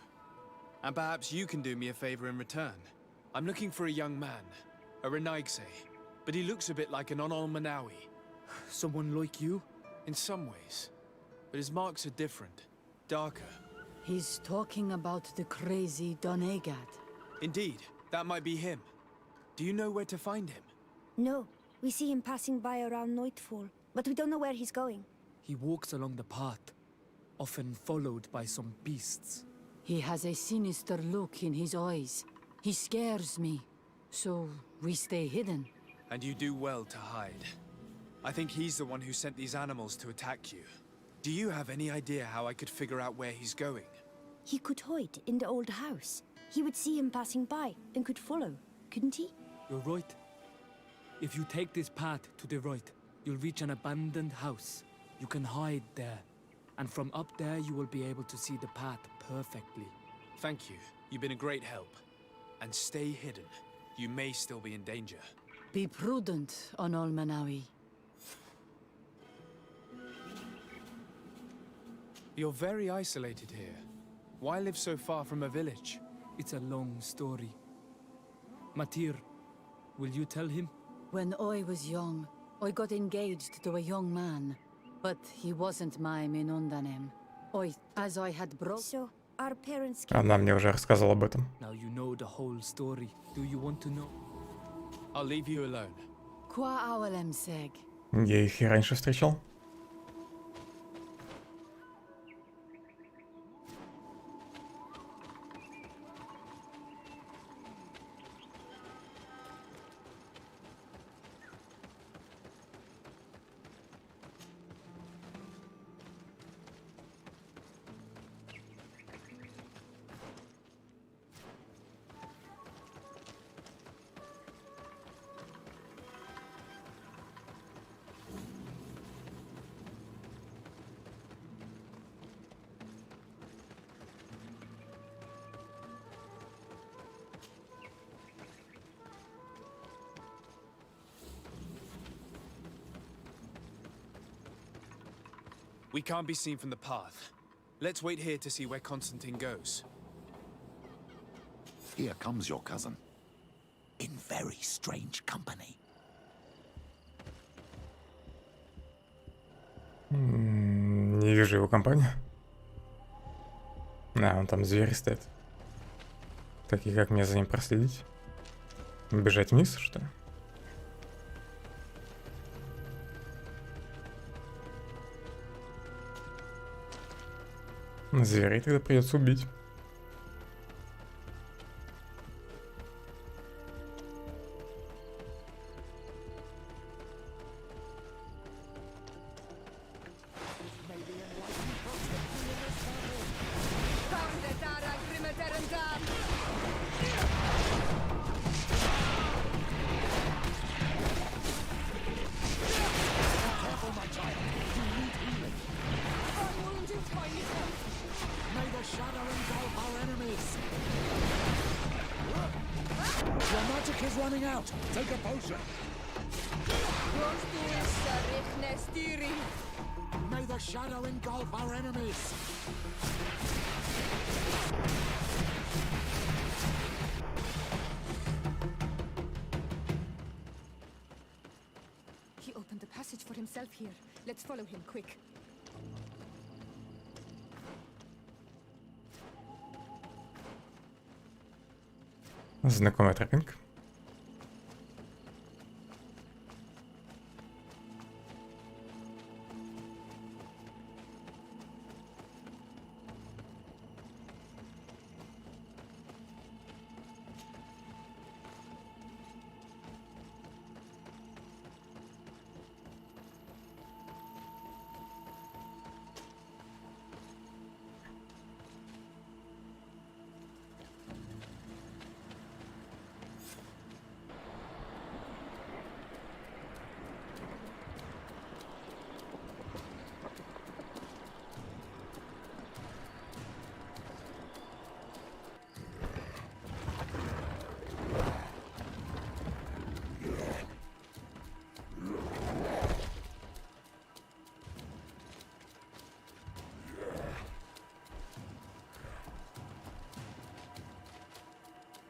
And perhaps you can do me a favor in return. I'm looking for a young man, a Renaigse, but he looks a bit like an Onol Manawi. Someone like you? In some ways. But his marks are different, darker. He's talking about the crazy Donegad. Indeed, that might be him. Do you know where to find him? No, we see him passing by around nightfall, but we don't know where he's going. He walks along the path, often followed by some beasts. He has a sinister look in his eyes. He scares me, so we stay hidden. And you do well to hide. I think he's the one who sent these animals to attack you. Do you have any idea how I could figure out where he's going? He could hide in the old house. He would see him passing by and could follow, couldn't he? You're right. If you take this path to the right, you'll reach an abandoned house. You can hide there. And from up there, you will be able to see the path perfectly. Thank you. You've been a great help. And stay hidden. You may still be in danger. Be prudent, Onol Manawi. You're very isolated here. Why live so far from a village? It's a long story. Matir, will you tell him? When I was young, I got engaged to a young man. But he wasn't my Minundanem. As I had brought... So, our parents... Она мне уже рассказала об этом. Now you know the whole story. Do you want to know? I'll leave you alone. Qua awalem seg. Я их и раньше встречал. We can't be seen from the path. Let's wait here to see where Constantine goes. Here comes your cousin. In very strange company. Не вижу его компанию. Он там зверь стоит. Так, и как мне за ним проследить? Бежать вниз, что ли? Зверей тогда придется убить. He opened the passage for himself here. Let's follow him, quick. Знакомая тропинка.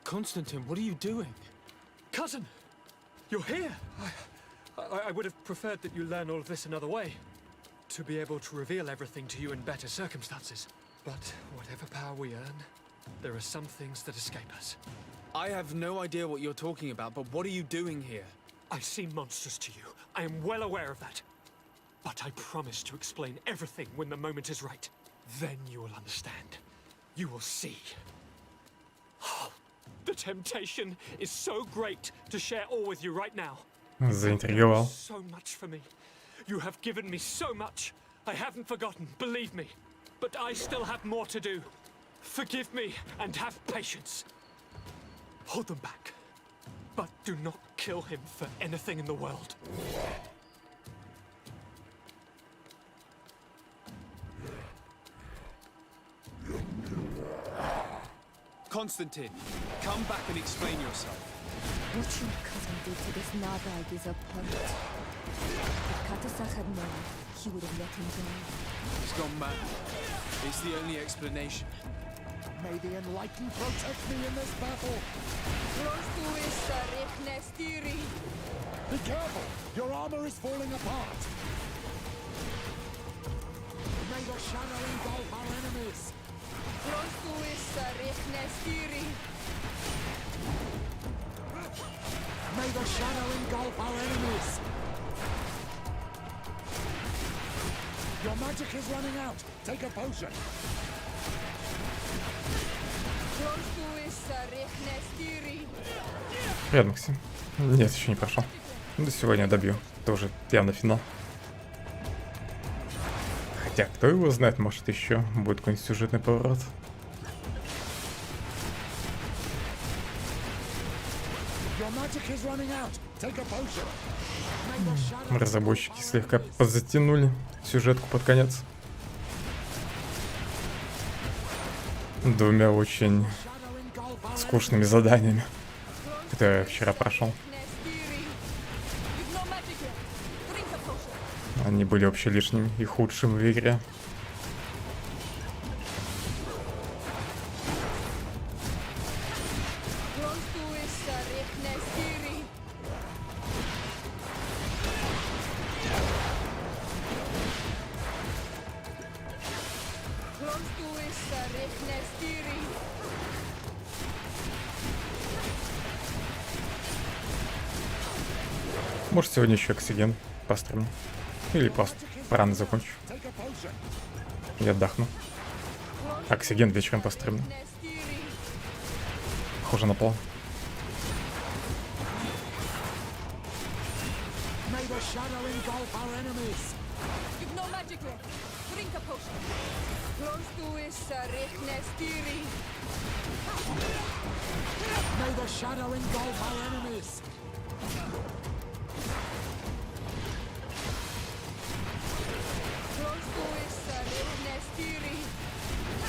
Constantine, what are you doing? Cousin! You're here! I would have preferred that you learn all of this another way. To be able to reveal everything to you in better circumstances. But whatever power we earn, there are some things that escape us. I have no idea what you're talking about, but what are you doing here? I seem monstrous to you. I am well aware of that. But I promise to explain everything when the moment is right. Then you will understand. You will see. The temptation is so great to share all with you right now. Заинтриговал. So much for me. You have given me so much. I haven't forgotten, believe me. But I still have more to do. Forgive me and have patience. Hold them back. But do not kill him for anything in the world. Constantine, come back and explain yourself. What your cousin did to this Nabag is abhorrent. If Katasach had known, he would have let him go. He's gone mad. It's the only explanation. May the Enlightened protect me in this battle. Be careful! Your armor is falling apart. May the shadow engulf our enemies. May the shadow engulf our enemies. Your magic is running out. Take a potion. Привет, Максим. Нет, еще не прошел. Да сегодня добью. Это уже явно финал. Хотя, кто его знает, может еще будет какой-нибудь сюжетный поворот. Разработчики слегка подзатянули сюжетку под конец. Двумя очень скучными заданиями, которые я вчера прошел. Они были вообще лишними и худшим в игре. Может, сегодня еще оксиген постриму. Или просто рано закончу. Я отдохну. Оксиген вечером постриму. Похоже на план.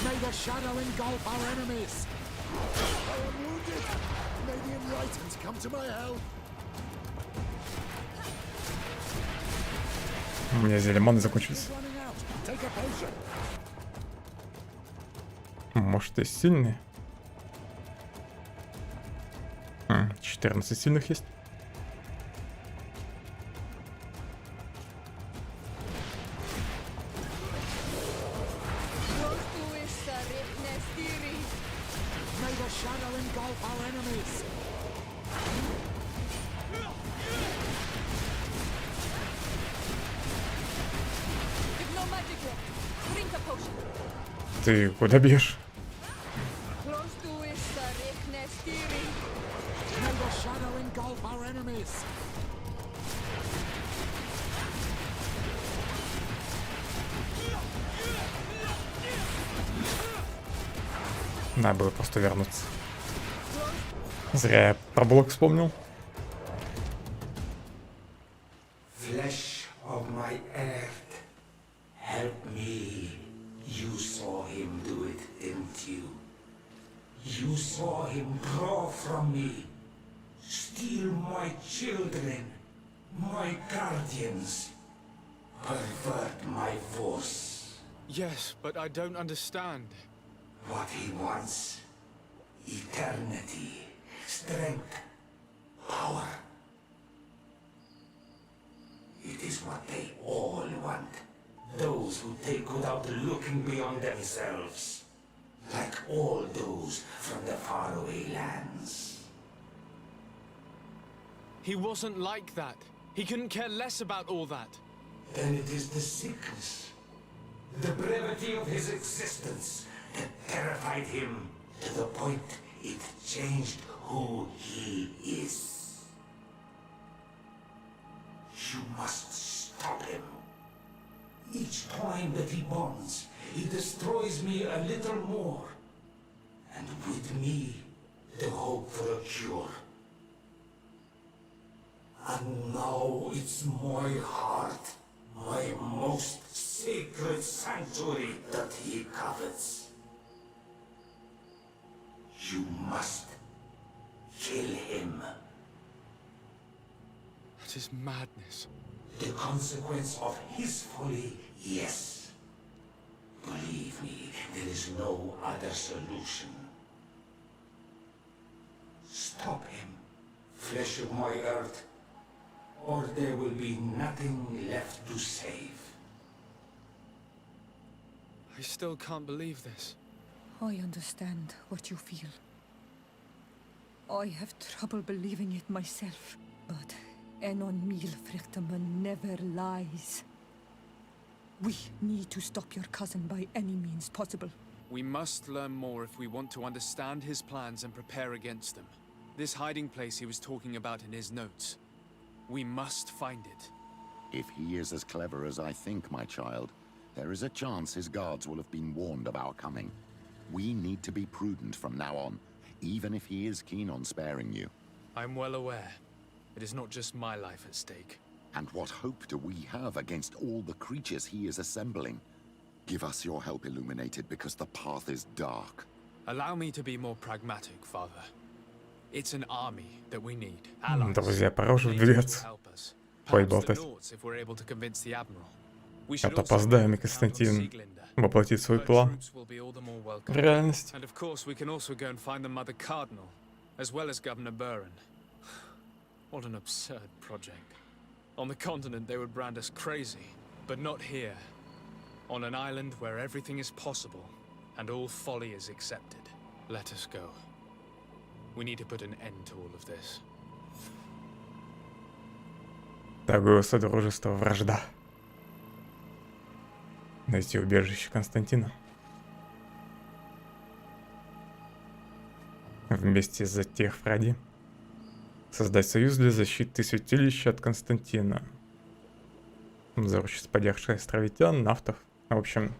May the shadow engulf our enemies. I am wounded. May the enlightened come to my help. У меня зелье маны закончились. Может, и сильные? 14 сильных есть. Ты куда бьешь? Надо было просто вернуться. Зря я про блок вспомнил. Flesh of my earth, help me. You saw him do it, didn't you? You saw him draw from me, steal my children, my guardians, pervert my force. Yes, but I don't understand. What he wants, eternity, strength, power. It is what they all want. Those who take without looking beyond themselves. Like all those from the faraway lands. He wasn't like that. He couldn't care less about all that. Then it is the sickness, the brevity of his existence that terrified him to the point it changed who he is. You must stop him. Each time that he bonds, he destroys me a little more. And with me, the hope for a cure. And now it's my heart, my most sacred sanctuary that he covets. You must kill him. That is madness. The consequence of his folly, yes. Believe me, there is no other solution. Stop him, flesh of my earth, or there will be nothing left to save. I still can't believe this. I understand what you feel. I have trouble believing it myself, but Enon Milfrichtaman never lies. We need to stop your cousin by any means possible. We must learn more if we want to understand his plans and prepare against them. This hiding place he was talking about in his notes. We must find it. If he is as clever as I think, my child, there is a chance his guards will have been warned of our coming. We need to be prudent from now on, even if he is keen on sparing you. I'm well aware. It is not just my life at stake. And what hope do we have against all the creatures he is assembling? Give us your help, Illuminated, because the path is dark. Allow me to be more pragmatic, Father. It's an army that we need. Allies. Друзья, пора уже выдвигаться. поболтать. А то опоздаем, и Константин воплотит свой план в реальность. And of course, we can also go and find the Mother Cardinal, as well as Governor Buren. What an absurd project. On the continent, they would brand us crazy, but not here. On an island where everything is possible, and all folly is accepted. Let us go. We need to put an end to all of this. Торговое содружество, вражда. Найти убежище Константина. Вместе за тех враги. Создать союз для защиты святилища от Константина. Заручиться поддержкой островитян, нафтов. В общем,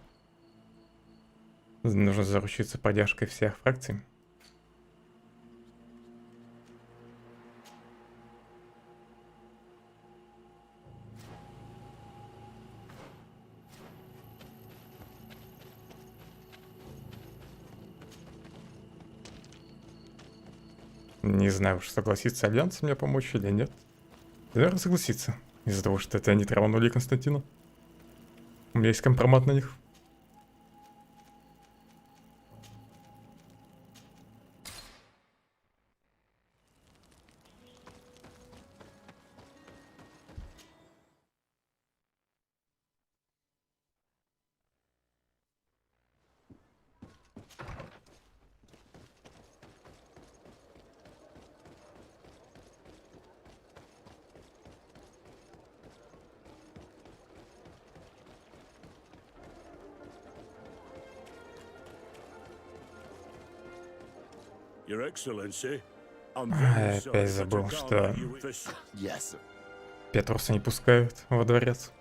нужно заручиться поддержкой всех фракций. Не знаю уж, согласится Альянс мне помочь или нет. Наверное, согласится. Из-за того, что это они траванули Константина. У меня есть компромат на них. Опять забыл, что Петруса не пускают во дворец.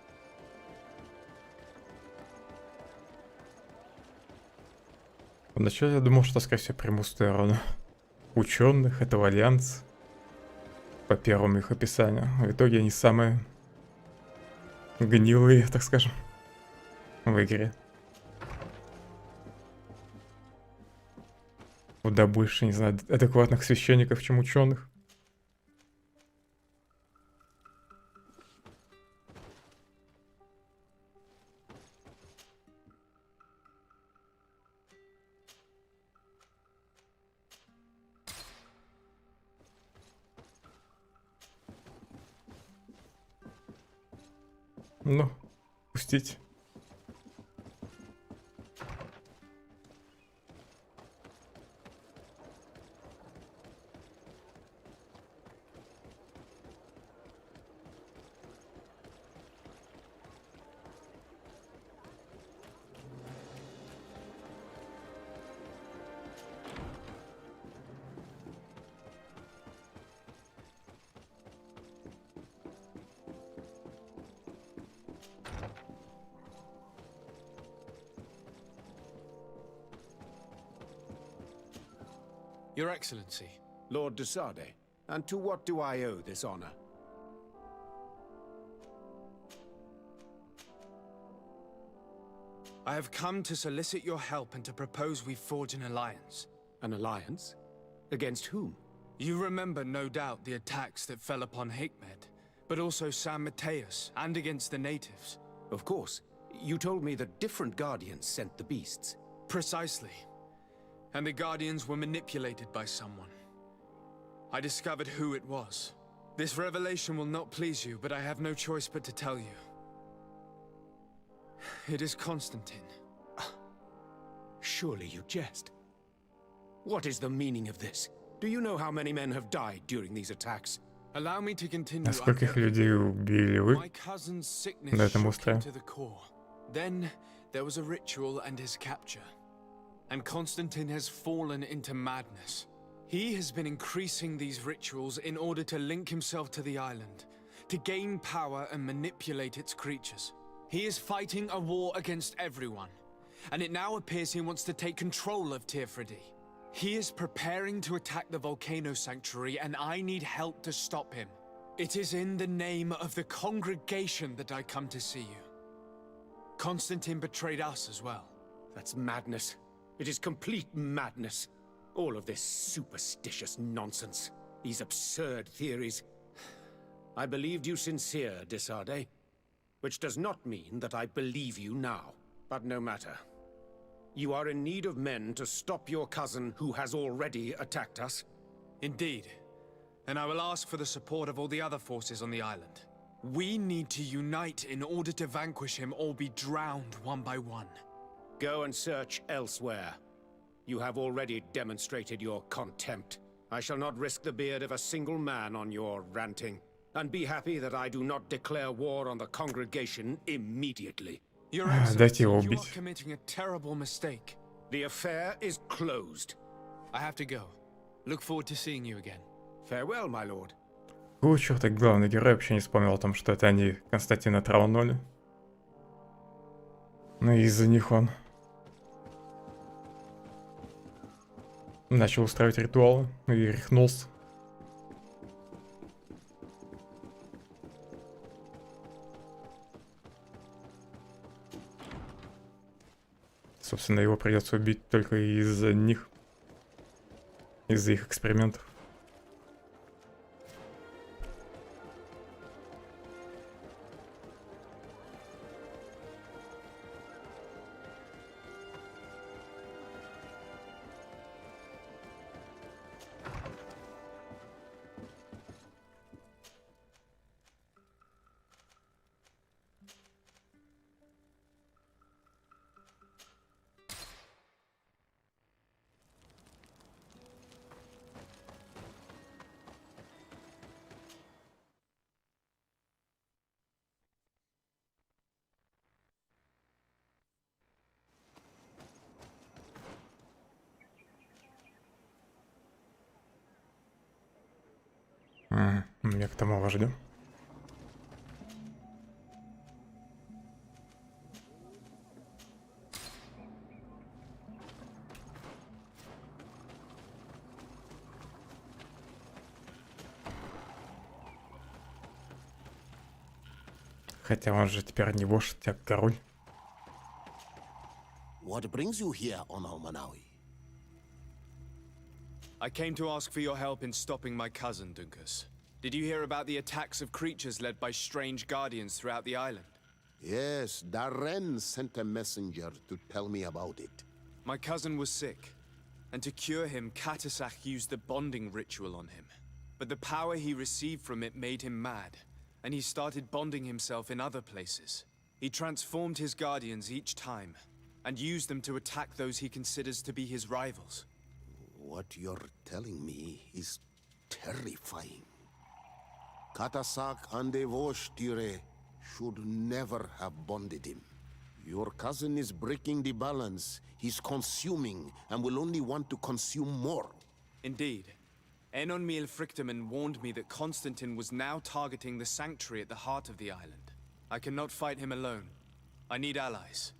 Вначале я думал, что, скорее всего, приму сторону ученых этого альянса по первому их описанию. В итоге они самые гнилые, так скажем, в игре. Куда больше, не знаю, адекватных священников, чем ученых. Ну, пустить. Your Excellency. Lord de Sade, and to what do I owe this honor? I have come to solicit your help and to propose we forge an alliance. An alliance? Against whom? You remember, no doubt, the attacks that fell upon Hikmet, but also San Mateus, and against the natives. Of course. You told me that different Guardians sent the beasts. Precisely. And the Guardians were manipulated by someone. I discovered who it was. This revelation will not please you, but I have no choice but to tell you. It is Constantine. Surely you jest. What is the meaning of this? Do you know how many men have died during these attacks? Allow me to continue. Скольких людей убили вы My cousin's sickness на этом shook him острове? to the core. Then there was a ritual and his capture. And Constantine has fallen into madness. He has been increasing these rituals in order to link himself to the island, to gain power and manipulate its creatures. He is fighting a war against everyone, and it now appears he wants to take control of Tirfridi. He is preparing to attack the volcano sanctuary, and I need help to stop him. It is in the name of the congregation that I come to see you. Constantine betrayed us as well. That's madness. It is complete madness. All of this superstitious nonsense. These absurd theories. I believed you sincere, Desarde. Which does not mean that I believe you now. But no matter. You are in need of men to stop your cousin who has already attacked us. Indeed. And I will ask for the support of all the other forces on the island. We need to unite in order to vanquish him or be drowned one by one. Go and search elsewhere. You have already demonstrated your contempt. I shall not risk the beard of a single man on your ranting. And be happy that I do not declare war on the congregation immediately. Your Excellency, you are committing a terrible mistake. The affair is closed. I have to go. Look forward to seeing you again. Farewell, my lord. Какого черта главный герой вообще не вспомнил о том, что это они Константина траванули? Ну и из-за них он начал устраивать ритуалы и рехнулся. Собственно, его придется убить только из-за них. Из-за их экспериментов. Мне к тому вождю. Хотя он же теперь не вождь, а король. What brings you here on Almanawi? I came to ask for your help in stopping my cousin, Dunkus. Did you hear about the attacks of creatures led by strange guardians throughout the island? Yes, Darren sent a messenger to tell me about it. My cousin was sick, and to cure him, Katasak used the bonding ritual on him. But the power he received from it made him mad, and he started bonding himself in other places. He transformed his guardians each time, and used them to attack those he considers to be his rivals. What you're telling me is terrifying. Katasak and Devoshire should never have bonded him. Your cousin is breaking the balance. He's consuming and will only want to consume more. Indeed. Enonmil Frichtemann warned me that Constantine was now targeting the sanctuary at the heart of the island. I cannot fight him alone. I need allies.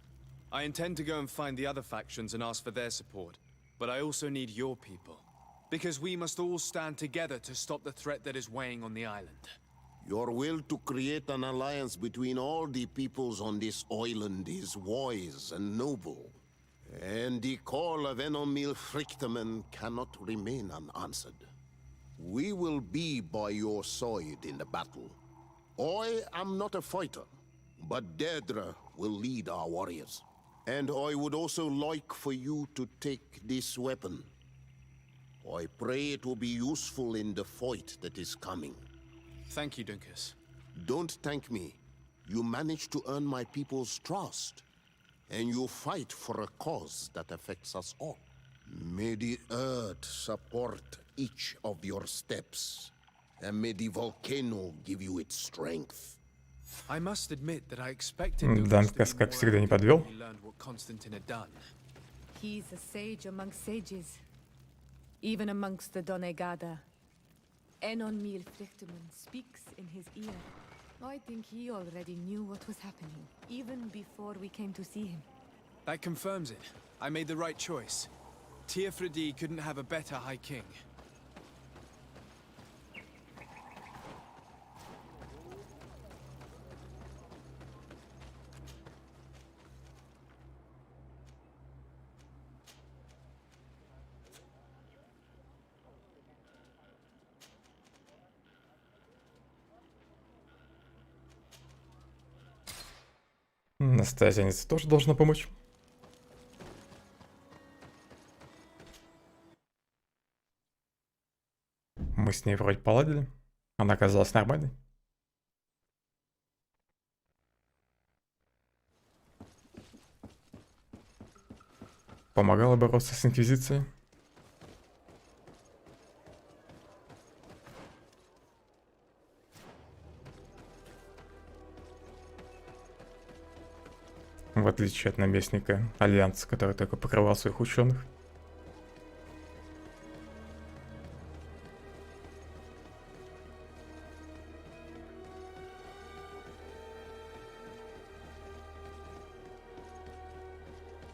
I intend to go and find the other factions and ask for their support. But I also need your people. Because we must all stand together to stop the threat that is weighing on the island. Your will to create an alliance between all the peoples on this island is wise and noble. And the call of Enonmil Frichtemann cannot remain unanswered. We will be by your side in the battle. I am not a fighter, but Deirdre will lead our warriors. And I would also like for you to take this weapon. I pray it will be useful in the fight that is coming. Thank you, Dunkus. Don't thank me. You managed to earn my people's trust. And you fight for a cause that affects us all. May the earth support each of your steps. And may the volcano give you its strength. I must admit that I expected Данкас, как всегда, не подвел. He's a sage among sages, even amongst the Donegada. Enonmil Frichtemann speaks in his ear. I think he already knew what was happening, even before we came to see him. That confirms it. I made the right choice. Teofredi couldn't have a better High King. Настоятельница тоже должна помочь. Мы с ней вроде поладили. Она оказалась нормальной. Помогала бороться с Инквизицией. В отличие от наместника Альянса, который только покрывал своих ученых.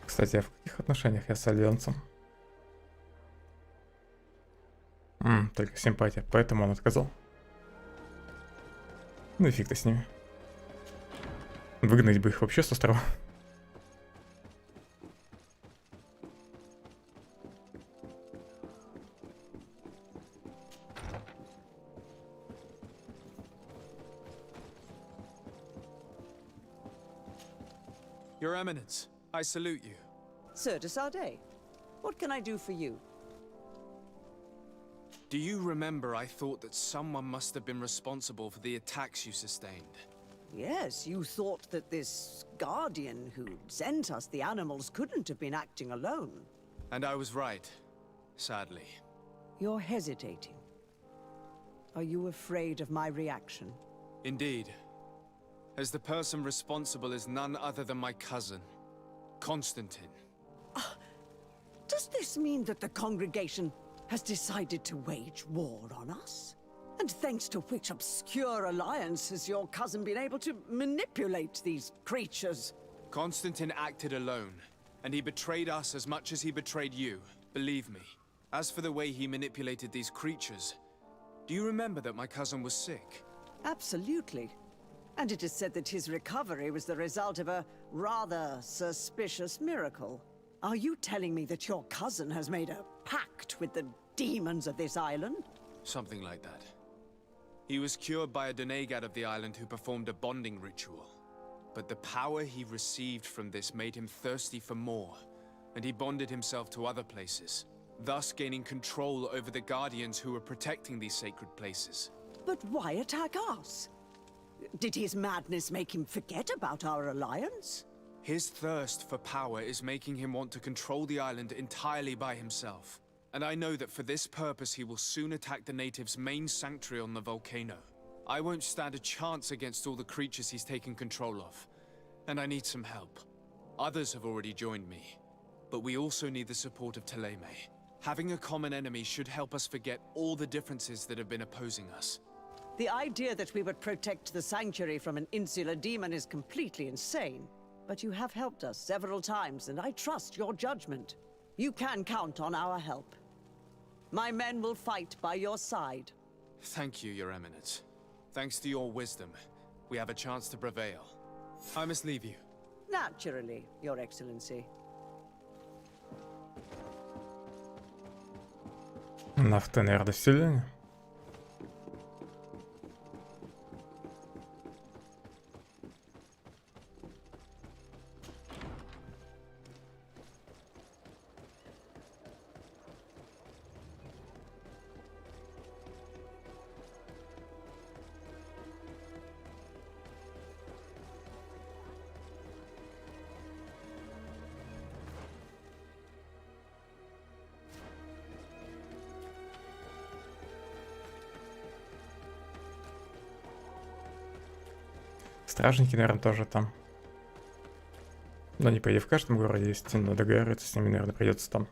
Кстати, а в каких отношениях я с Альянсом? Только симпатия, поэтому он отказал. Ну и фиг ты с ними. Выгнать бы их вообще с острова. Your Eminence, I salute you. Sir de Sardet, what can I do for you? Do you remember I thought that someone must have been responsible for the attacks you sustained? Yes, you thought that this guardian who sent us the animals couldn't have been acting alone. And I was right, sadly. You're hesitating. Are you afraid of my reaction? Indeed. As the person responsible is none other than my cousin, Constantine. Does this mean that the congregation has decided to wage war on us? And thanks to which obscure alliance has your cousin been able to manipulate these creatures? Constantine acted alone, and he betrayed us as much as he betrayed you, believe me. As for the way he manipulated these creatures, do you remember that my cousin was sick? Absolutely. And it is said that his recovery was the result of a rather suspicious miracle. Are you telling me that your cousin has made a pact with the demons of this island? Something like that. He was cured by a denegad of the island who performed a bonding ritual. But the power he received from this made him thirsty for more, and he bonded himself to other places, thus gaining control over the guardians who were protecting these sacred places. But why attack us? Did his madness make him forget about our alliance? His thirst for power is making him want to control the island entirely by himself. And I know that for this purpose he will soon attack the natives' main sanctuary on the volcano. I won't stand a chance against all the creatures he's taken control of. And I need some help. Others have already joined me. But we also need the support of Thélème. Having a common enemy should help us forget all the differences that have been opposing us. The idea that we would protect the sanctuary from an insular demon is completely insane. But you have helped us several times, and I trust your judgment. You can count on our help. My men will fight by your side. Thank you, Your Eminence. Thanks to your wisdom, we have a chance to prevail. I must leave you. Naturally, Your Excellency. Нафта, наверное, вселенная. Стражники, наверное, тоже там. Но не по идее в каждом городе есть, но договариваться с ними, наверное, придется там.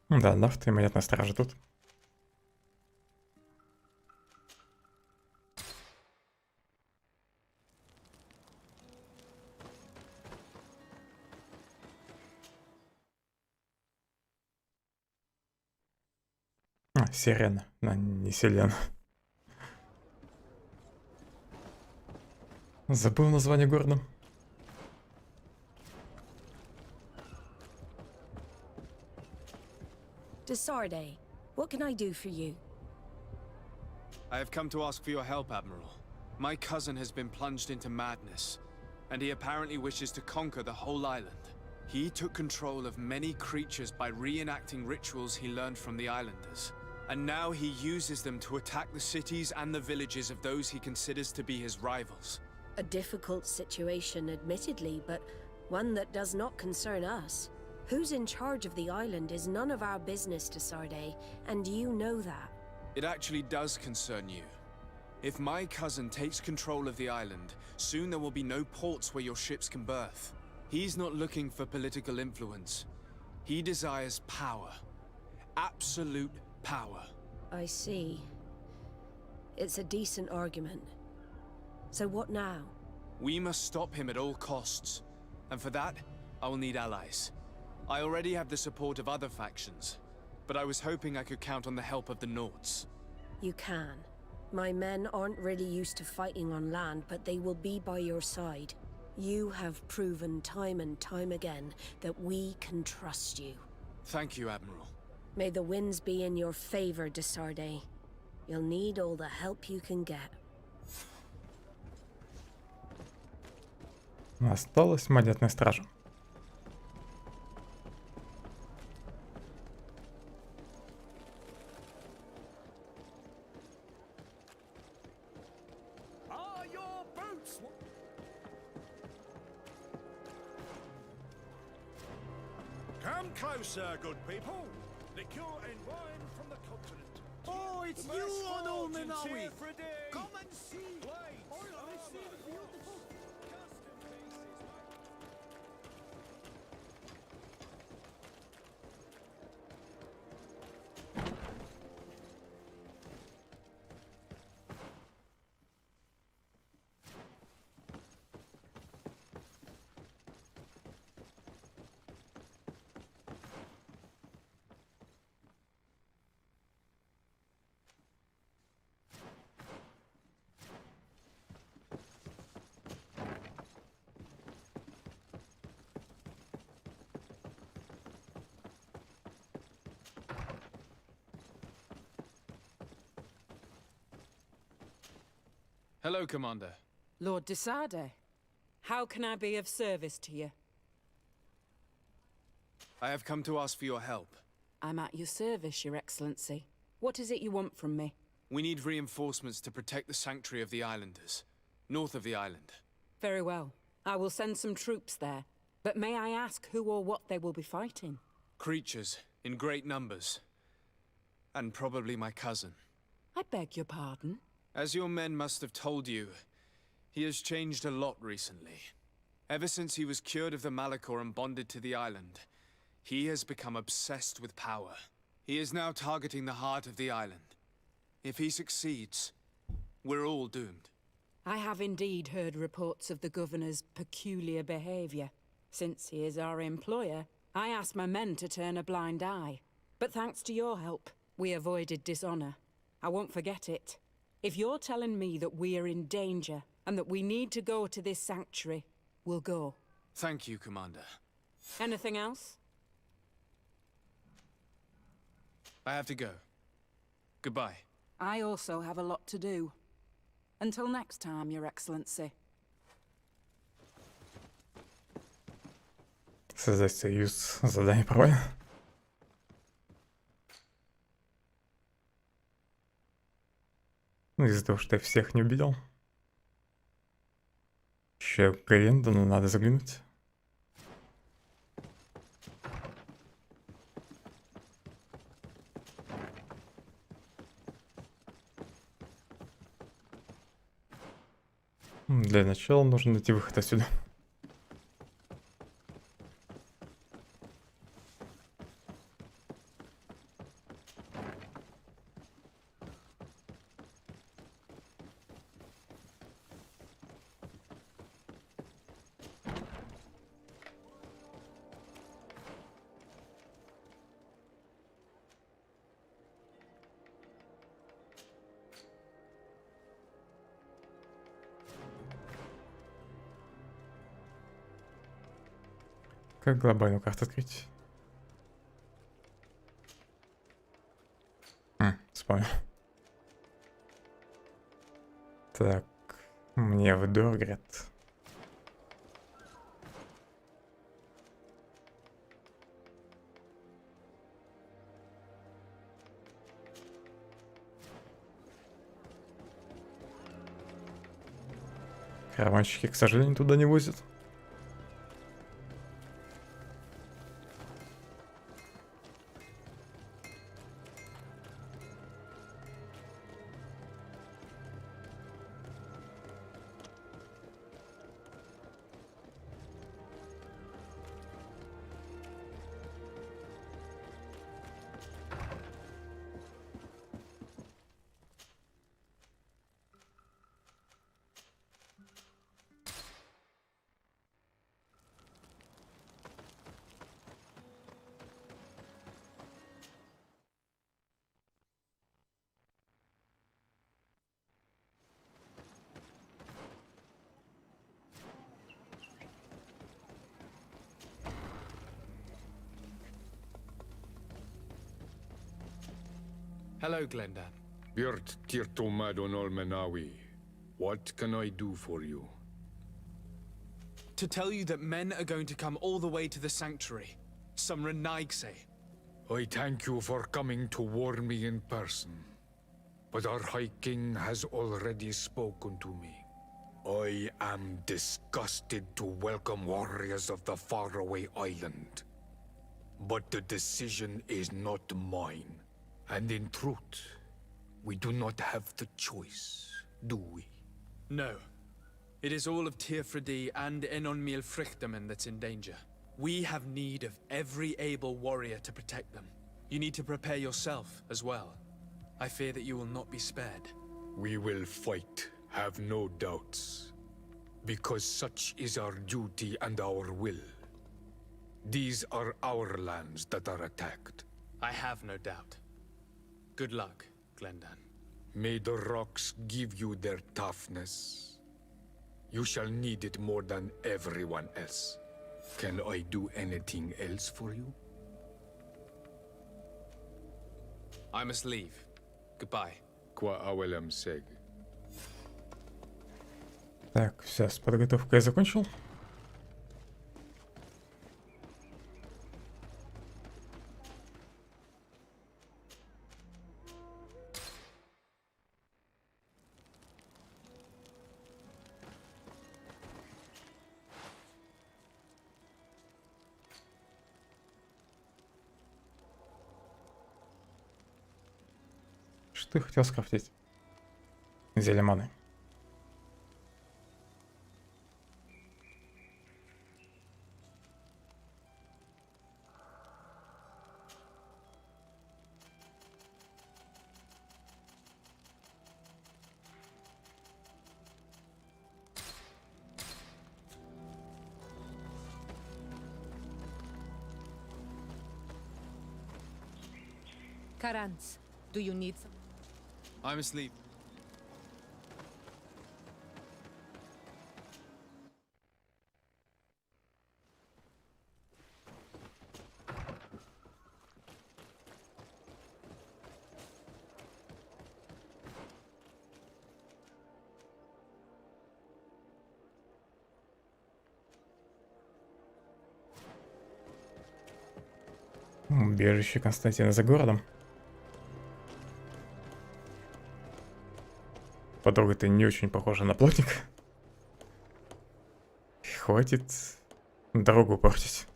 Да, нафта и монетная стража тут. Сирена, не Селена. Забыл название города. De Sardet, What can I do for you? I have come to ask for your help, Admiral. My cousin has been plunged into madness, and he apparently wishes to conquer the whole island. He took control of many creatures by reenacting rituals he learned from the islanders. And now he uses them to attack the cities and the villages of those he considers to be his rivals. A difficult situation, admittedly, but one that does not concern us. Who's in charge of the island is none of our business to Sarday, and you know that. It actually does concern you. If my cousin takes control of the island, soon there will be no ports where your ships can berth. He's not looking for political influence. He desires power. Absolute power. I see. It's a decent argument. So what now? We must stop him at all costs. And for that, I will need allies. I already have the support of other factions, but I was hoping I could count on the help of the Nords. You can. My men aren't really used to fighting on land, but they will be by your side. You have proven time and time again that we can trust you. Thank you, Admiral. May the winds be in your favor, de Sarday. You'll need all the help you can get. Осталась монетная стража. Come closer, good people. Liquor and wine from the continent. Oh, it's The you best on fortunes Olmenawi. here for a day. Come and see. Blades, Oh, I see the beautiful. Hello, Commander. Lord de Sarday, how can I be of service to you? I have come to ask for your help. I'm at your service, Your Excellency. What is it you want from me? We need reinforcements to protect the sanctuary of the islanders, north of the island. Very well. I will send some troops there. But may I ask who or what they will be fighting? Creatures, in great numbers. And probably my cousin. I beg your pardon? As your men must have told you, he has changed a lot recently. Ever since he was cured of the Malachor and bonded to the island, he has become obsessed with power. He is now targeting the heart of the island. If he succeeds, we're all doomed. I have indeed heard reports of the Governor's peculiar behavior. Since he is our employer, I asked my men to turn a blind eye. But thanks to your help, we avoided dishonor. I won't forget it. If you're telling me that we are in danger, and that we need to go to this sanctuary, we'll go. Thank you, Commander. Anything else? I have to go. Goodbye. I also have a lot to do. Until next time, Your Excellency. Создать союз. Задание правильно. Ну, из-за того, что я всех не убедил. Еще к Говендану надо заглянуть. Для начала нужно найти выход отсюда. Как глобальную карту открыть? вспомнил. Так, мне в Дорград. Караванщики, к сожалению, туда не возят. Hello, Glendan. Björt Tirtomadon Olmenawi. What can I do for you? To tell you that men are going to come all the way to the sanctuary. Some Renaigse. I thank you for coming to warn me in person. But our High King has already spoken to me. I am disgusted to welcome warriors of the faraway island. But the decision is not mine. And in truth, we do not have the choice, do we? No. It is all of Tirfredi and Enonmil Frichtamen that's in danger. We have need of every able warrior to protect them. You need to prepare yourself as well. I fear that you will not be spared. We will fight, have no doubts. Because such is our duty and our will. These are our lands that are attacked. I have no doubt. Good luck, Glendan. May the rocks give you their toughness. You shall need it more than everyone else. Can I do anything else for you? I must leave. Goodbye. Qua awelem seg. Так, все, с подготовкой я закончил. Что я хотел скрафтить? Зелье маны. Karans, do you need some? I must leave. Убежище Константина за городом. Подруга-то не очень похожа на плотника. Хватит дорогу портить.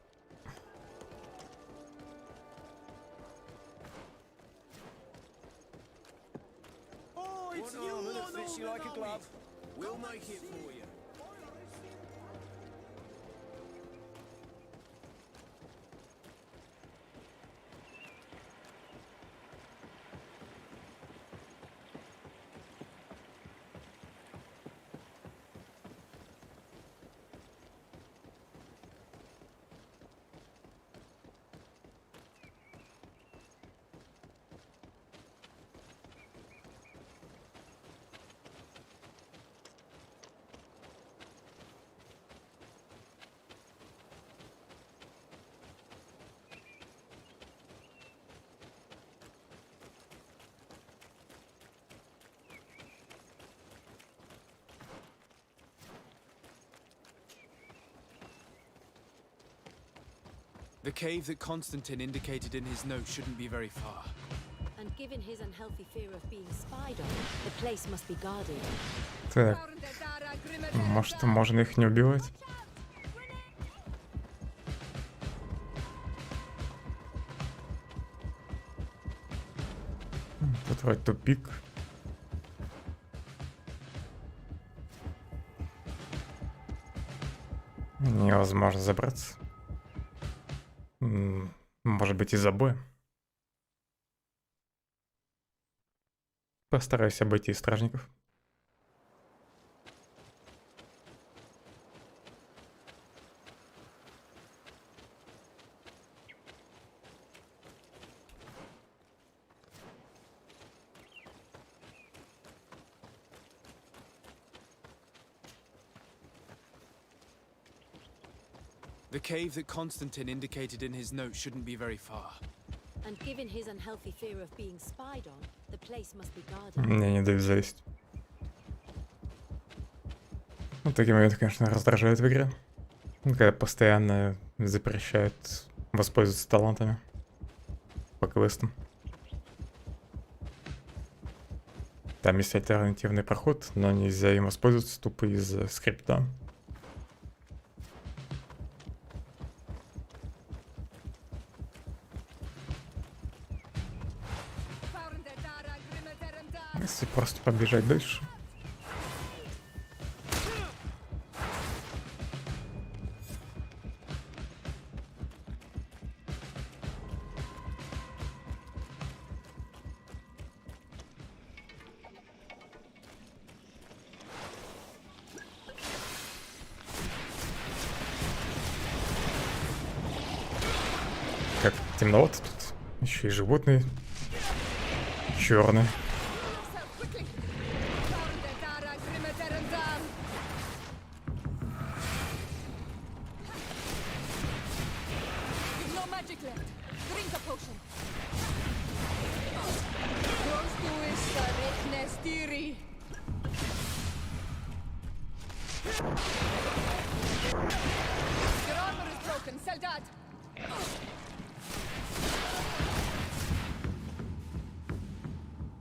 The cave that Constantine indicated in his note shouldn't be very far. And given his unhealthy fear of being spied on, the place must be guarded. Так. Может, можно их не убивать? Тут вроде тупик. Невозможно забраться. Может быть, из-за боя. Постараюсь обойти стражников. The cave that Constantine indicated in his note shouldn't be very far. And given his unhealthy fear of being spied on, the place must be guarded. Мне не дают залезть. Вот такие моменты, конечно, раздражают в игре. Когда постоянно запрещают воспользоваться талантами по квестам. Там есть альтернативный проход, но нельзя им воспользоваться тупо из-за скрипта. Если просто побежать дальше. Как темновато тут. Еще и животные черные.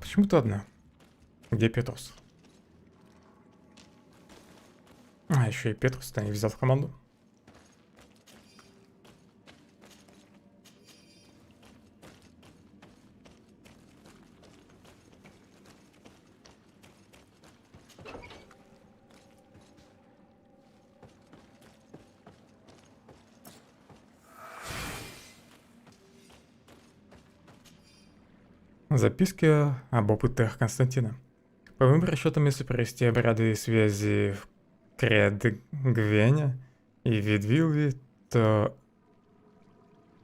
Почему-то одна. Где Петрус? А, еще и Петрус-то не взял в команду. Записки об опытах Константина. По моим расчетам, если провести обряды связи в Кредгвене и Видвилве, то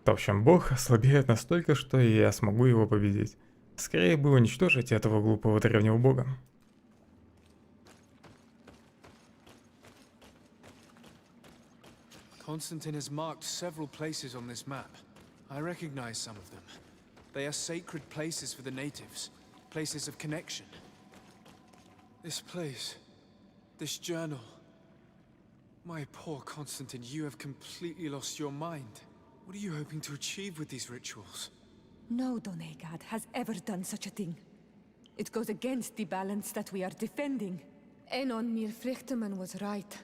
в общем, бог ослабеет настолько, что я смогу его победить. Скорее бы уничтожить этого глупого древнего бога. Constantine has marked several places on this map. I recognize some of them. They are sacred places for the natives, places of connection. This place, this journal. My poor Constantine, you have completely lost your mind. What are you hoping to achieve with these rituals? No Donegad has ever done such a thing. It goes against the balance that we are defending. Enon Mirfrichteman was right.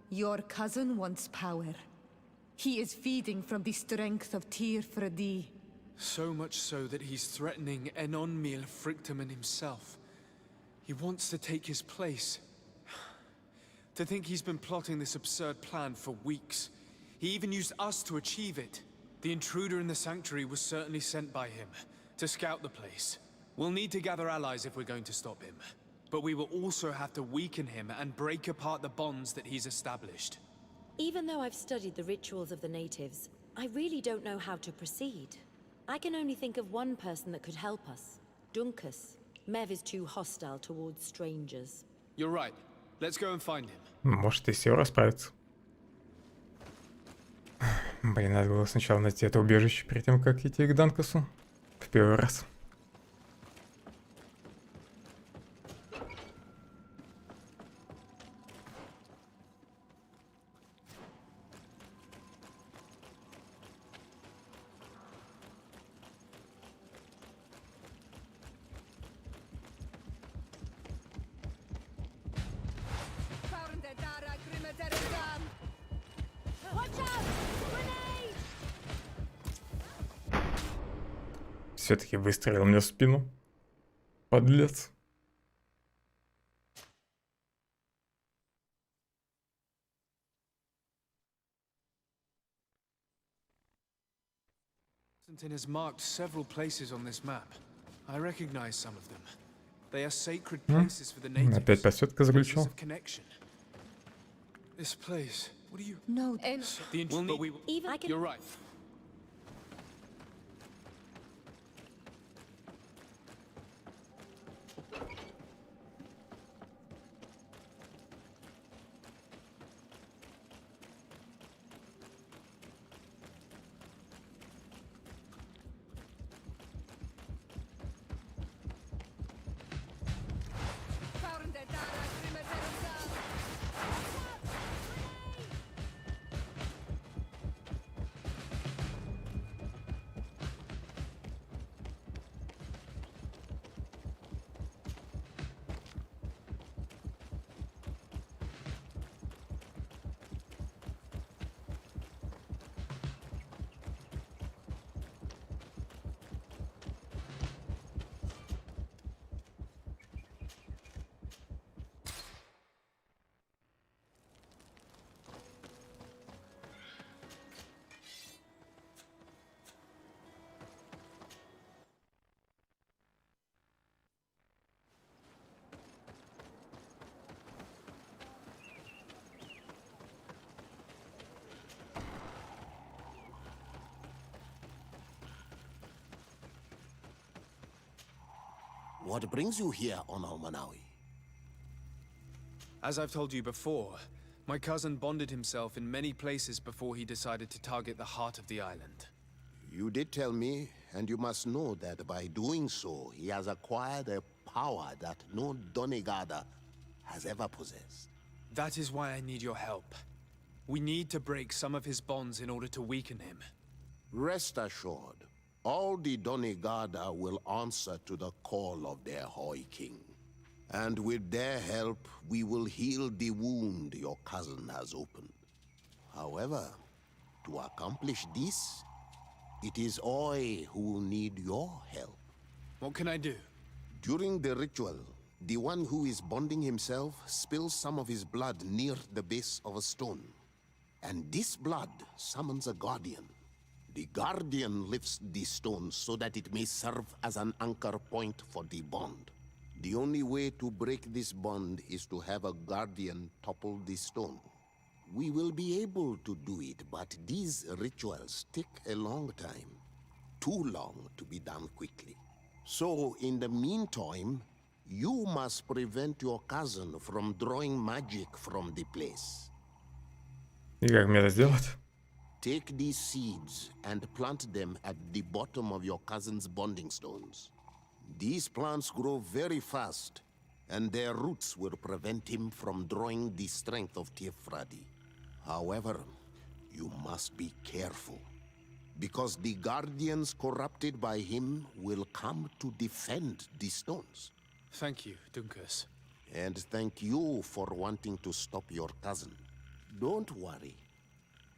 Your cousin wants power. He is feeding from the strength of Tyr Fredi. So much so that he's threatening Enon Mirfrichteman himself. He wants to take his place. To think he's been plotting this absurd plan for weeks. He even used us to achieve it. The intruder in the sanctuary was certainly sent by him, to scout the place. We'll need to gather allies if we're going to stop him. But we will also have to weaken him and break apart the bonds that he's established. Even though I've studied the rituals of the natives, I really don't know how to proceed. I can only think of one person that could help us. Dunkus. Mev is too hostile towards strangers. You're right. Let's go and find him. Может, и Сева расправится. Блин, надо было сначала найти это убежище перед тем, как идти к Данкасу. В первый раз. все-таки выстрелил мне в спину. Подлец. Constantine has marked several places on this map. I recognize some of them. They are sacred places for the natives. Опять подсветка заключил. Places of connection. This place. What are you? No. But we. You're right. What brings you here on Almanawi? As I've told you before, my cousin bonded himself in many places before he decided to target the heart of the island. You did tell me, and you must know that by doing so, he has acquired a power that no Donegada has ever possessed. That is why I need your help. We need to break some of his bonds in order to weaken him. Rest assured, all the Donegada will answer to the call of their Hoi King. And with their help, we will heal the wound your cousin has opened. However, to accomplish this, it is I who will need your help. What can I do? During the ritual, the one who is bonding himself spills some of his blood near the base of a stone. And this blood summons a guardian. The guardian lifts the stone so that it may serve as an anchor point for the bond. The only way to break this bond is to have a guardian topple the stone. We will be able to do it, but these rituals take a long time. Too long to be done quickly. So, in the meantime, you must prevent your cousin from drawing magic from the place. И как мне это сделать? Take these seeds and plant them at the bottom of your cousin's bonding stones. These plants grow very fast, and their roots will prevent him from drawing the strength of Tiefradi. However, you must be careful, because the guardians corrupted by him will come to defend the stones. Thank you, Dunkus. And thank you for wanting to stop your cousin. Don't worry.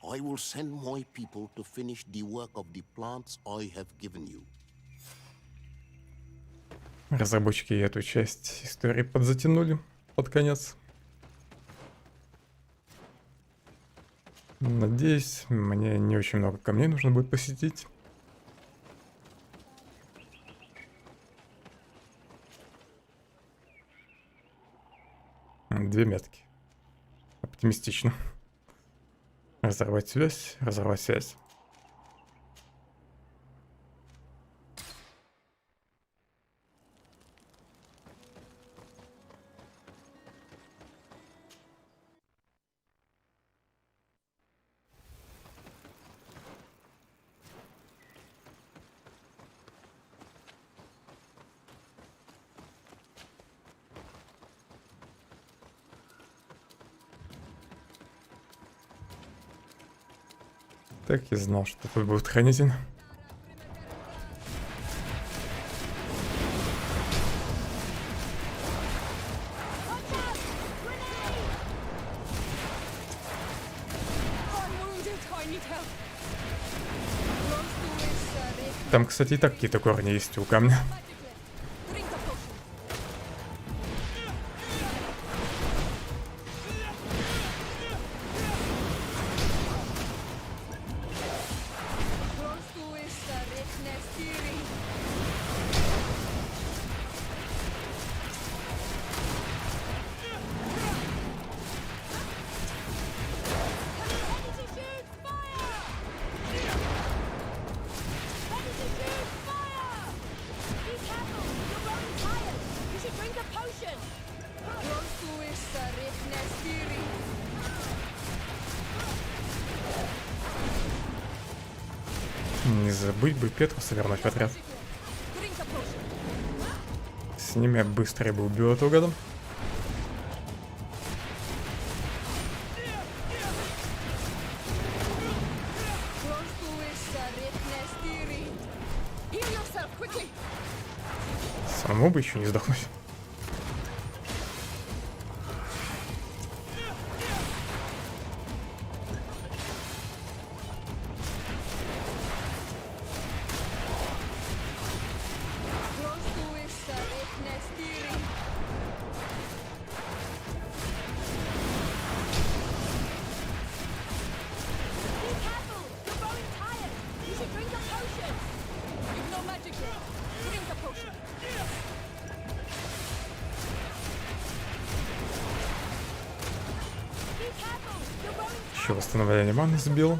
I will send my people to finish the work of the plants I have given you. Разработчики эту часть истории подзатянули под конец. Надеюсь, мне не очень много камней нужно будет посетить. Две метки. Оптимистично. Разорвать связь, разорвать связь. Так и знал, что тут будет хранитель. Там, кстати, и так какие-то корни есть у камня. Не забыть бы Петруса вернуть в отряд. С ними я быстрее бы убил этого года. Самому бы еще не сдохнуть. Еще восстановление маны сбил.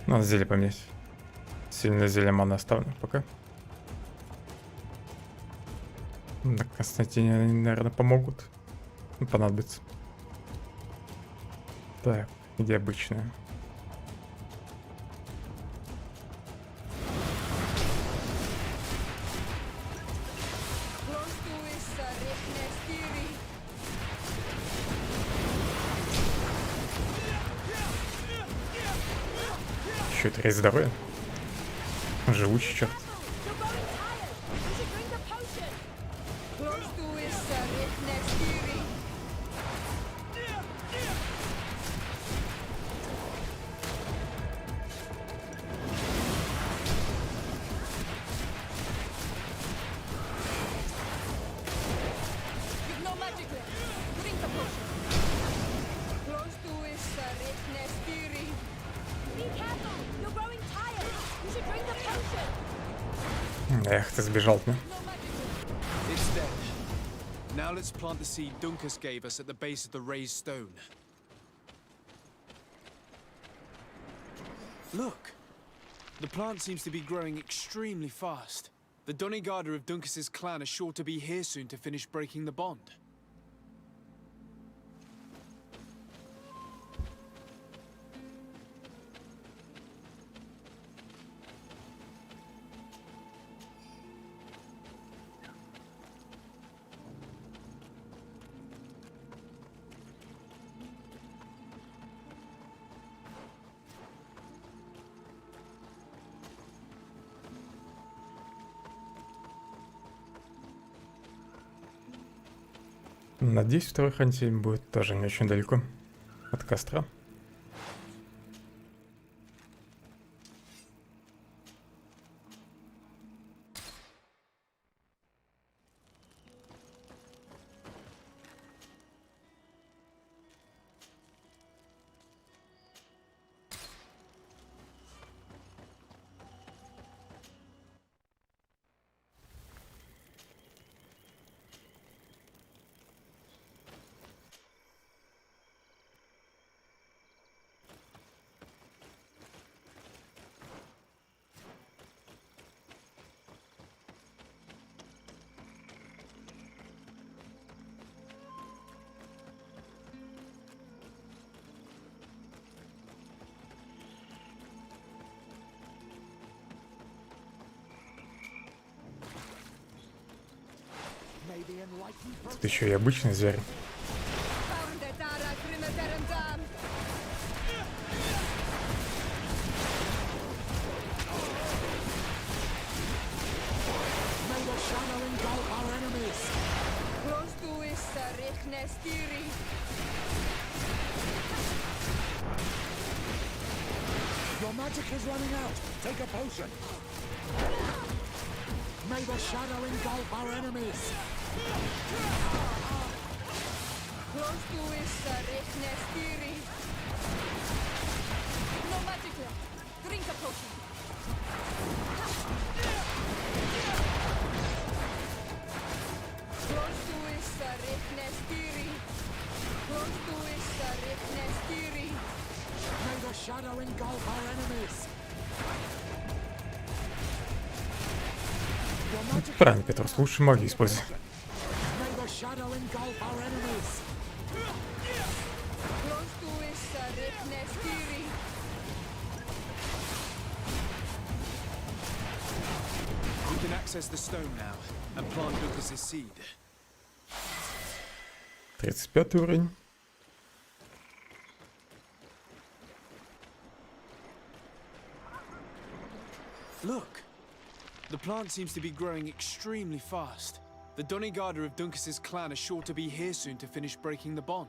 Надо зелье поменять. Сильное зелье маны оставлю пока. На Константине они, наверное, помогут. Понадобится. Так, где обычная? Еще 3 здоровья. Живучий черт. Эх, ты сбежал от меня. Now let's plant the seed Dunkus gave us at the base of the raised stone. Look! The plant seems to be growing extremely fast. The Donigarda of Dunkus's clan are sure to be here soon to finish breaking the bond. Надеюсь, второй хантильм будет тоже не очень далеко от костра. Тут еще и обычный зверь. Your magic is running out. Take a potion. May the shadow engulf our enemies. Close to issa riknestiri. No magic left. Drink a potion. Close to issa riknestiri. Close to issa riknestiri. May the shadow engulf our enemies. Правильно, Петрос, лучше магию используй. May the shadow engulf our enemies. Close to issa riknestiri. We can access the stone now and plant Lucas's seed. 35 уровень. Look! The plant seems to be growing extremely fast. The Donigarda of Dunkas's clan are sure to be here soon to finish breaking the bond.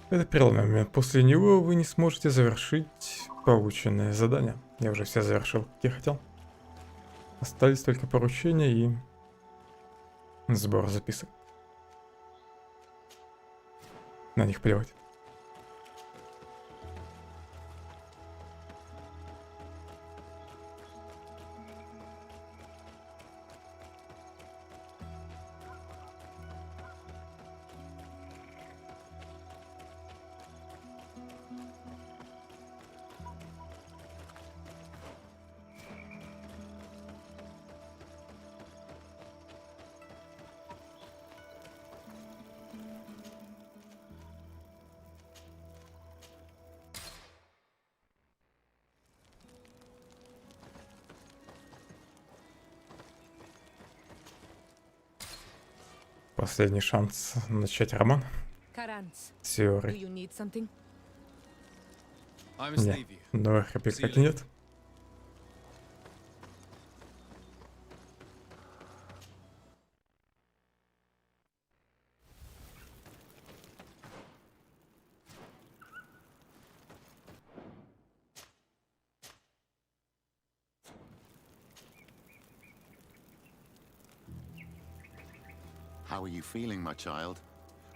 Это переломный момент. После него вы не сможете завершить полученное задание. Я уже все завершил, как я хотел. Остались только поручения и сбор записок. На них плевать. Последний шанс начать роман. С Фиорой. Нет, но реплик нет. How are you feeling, my child?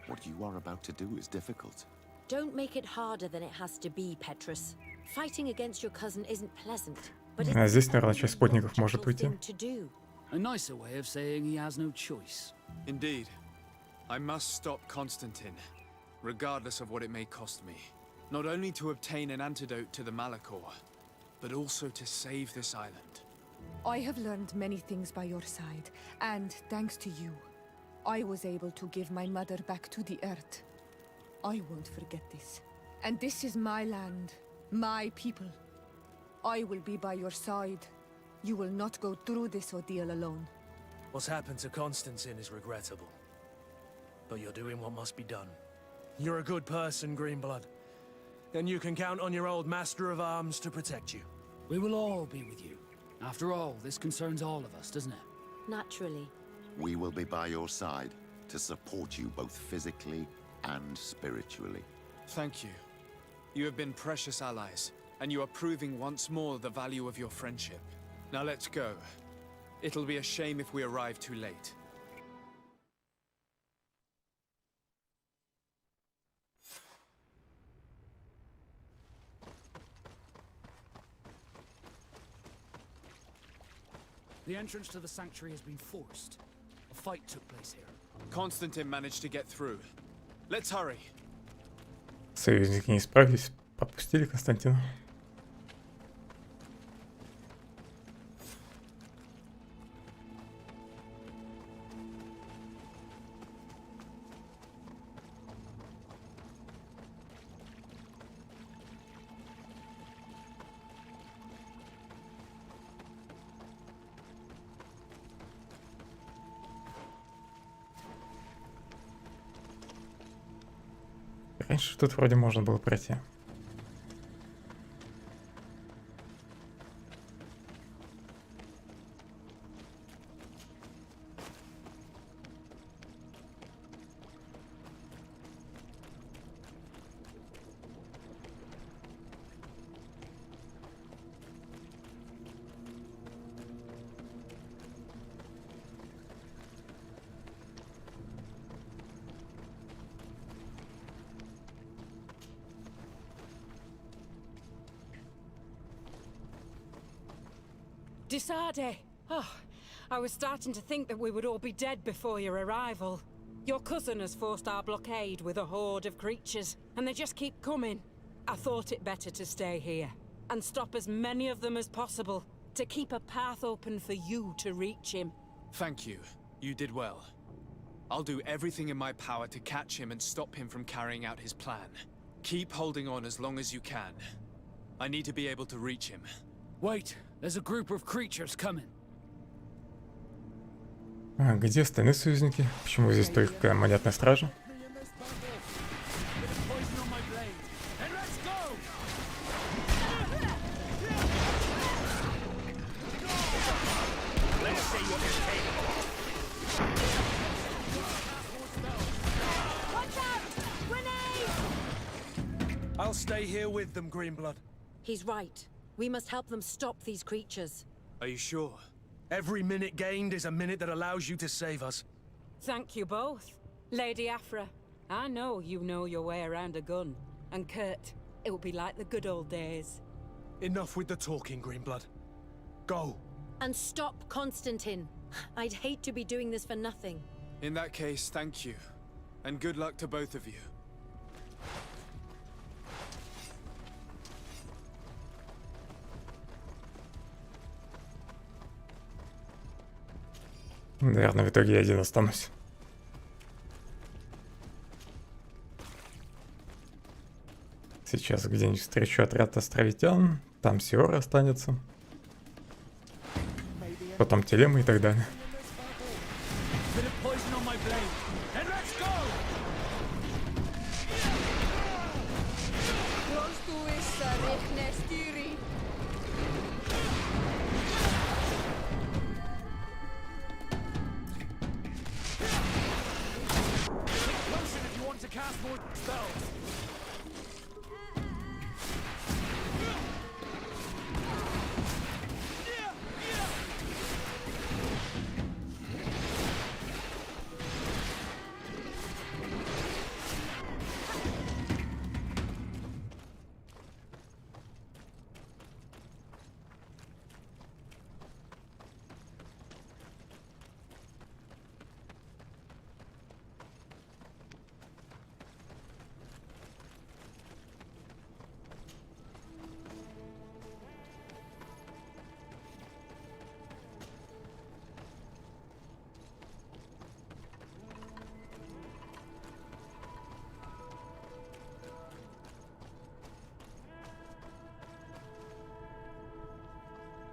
What you are about to do is difficult. Don't make it harder than it has to be, Petrus. Fighting against your cousin isn't pleasant, but А здесь, наверное, часть спутников может уйти. A nicer way of saying he has no choice. Indeed. I must stop Constantine, regardless of what it may cost me. Not only to obtain an antidote to the Malachor, but also to save this island. I have learned many things by your side, and thanks to you, I was able to give my mother back to the earth. I won't forget this. And this is my land, my people. I will be by your side. You will not go through this ordeal alone. What's happened to Constantine is regrettable. But you're doing what must be done. You're a good person, Greenblood. And you can count on your old master of arms to protect you. We will all be with you. After all, this concerns all of us, doesn't it? Naturally. We will be by your side to support you both physically and spiritually. Thank you. You have been precious allies, and you are proving once more the value of your friendship. Now let's go. It'll be a shame if we arrive too late. The entrance to the sanctuary has been forced. A fight took place here. Constantine managed to get through. Let's hurry. Союзники не справились, пропустили Константина. Раньше тут вроде можно было пройти. Disade! Oh, I was starting to think that we would all be dead before your arrival. Your cousin has forced our blockade with a horde of creatures, and they just keep coming. I thought it better to stay here, and stop as many of them as possible, to keep a path open for you to reach him. Thank you. You did well. I'll do everything in my power to catch him and stop him from carrying out his plan. Keep holding on as long as you can. I need to be able to reach him. Wait, there's a group of creatures coming. А где остальные союзники? Почему здесь только монетная стража? I'll stay here with them, Greenblood. He's right. We must help them stop these creatures. Are you sure? Every minute gained is a minute that allows you to save us. Thank you both. Lady Afra, I know you know your way around a gun. And Kurt, it will be like the good old days. Enough with the talking, Greenblood. Go. And stop Constantine. I'd hate to be doing this for nothing. In that case, thank you. And good luck to both of you. Наверное, в итоге я один останусь. Сейчас где-нибудь встречу отряд островитян. Там Сиора останется. Потом Телема и так далее.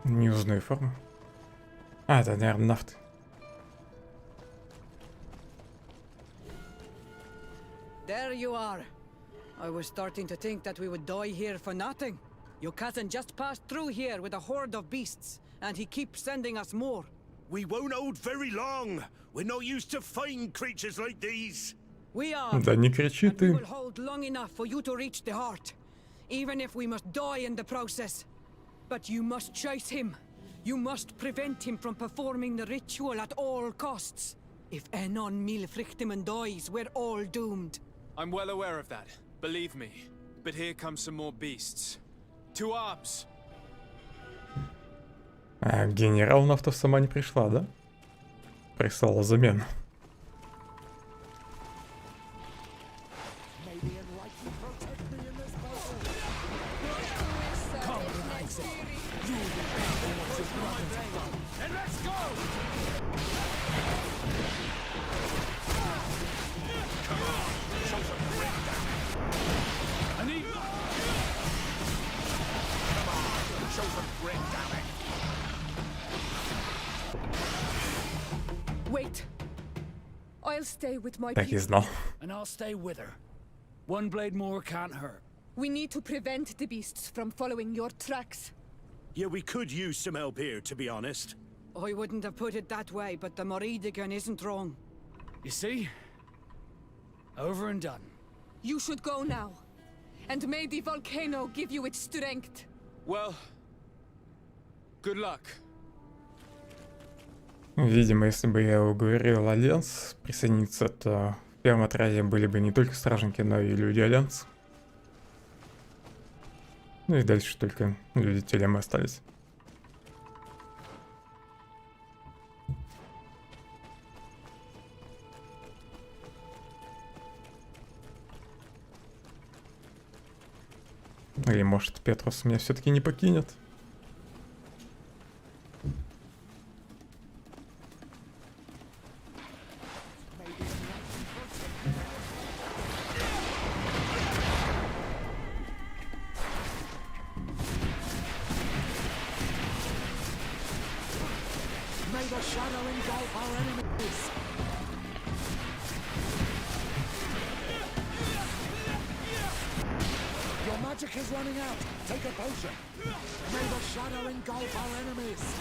Не узнаю форму. А, это, наверное, нафт. There you are. I was starting to think that we would die here for nothing. Your cousin just passed through here with a horde of beasts, and he keeps sending us more. We won't hold very long. We're not used to fighting creatures like these. We are. Да не кричи And we ты. will hold long enough for you to reach the heart, even if we must die in the process. But you must chase him. You must prevent him from performing the ritual at all costs. If Enon Milfrichtimen dies, we're all doomed. I'm well aware of that, believe me. But here come some more beasts. To arms! А, генерал нафтов сама не пришла, да? Прислала замену. Wait. I'll stay with my Так и people. знал. And I'll stay with her. One blade more can't hurt. We need to prevent the beasts from following your tracks. Yeah, we could use some help here, to be honest. I wouldn't have put it that way, but the Moridigan isn't wrong. You see? Over and done. You should go now. And may the volcano give you its strength. Well, good luck. Видимо, если бы я уговорил Альянс присоединиться, то в первом отряде были бы не только стражники, но и люди Альянса. Ну и дальше только люди Телемы остались. Или может Петрус меня все-таки не покинет? May the shadow engulf our enemies. Your magic is running out. Take a potion. May the shadow engulf our enemies.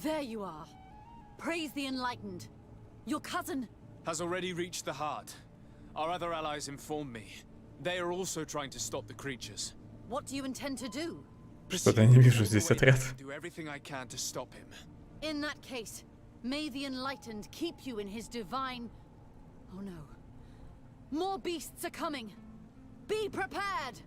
There you are. Praise the enlightened. Your cousin Has already reached the heart. Our other allies informed me. They are also trying to stop the creatures. What do you intend to do? Что-то я не вижу здесь отряд. Do everything I can to stop him. In that case, may the enlightened keep you in his divine... Oh no. More beasts are coming. Be prepared!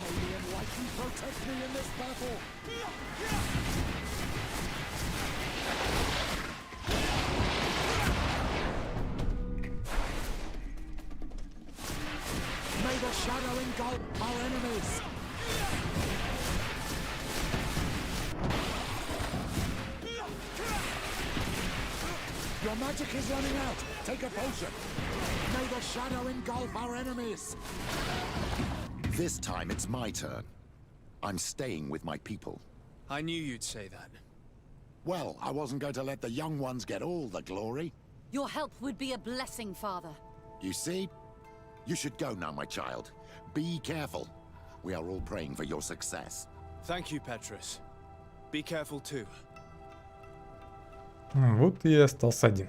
May the enlightened protect me in this battle. May the shadow engulf our enemies. Your magic is running out. Take a potion. May the shadow engulf our enemies. This time it's my turn. I'm staying with my people. I knew you'd say that. Well, I wasn't going to let the young ones get all the glory. Your help would be a blessing, Father. You see? You should go now, my child. Be careful. We are all praying for your success. Thank you, Petrus. Be careful too. Вот и остался один.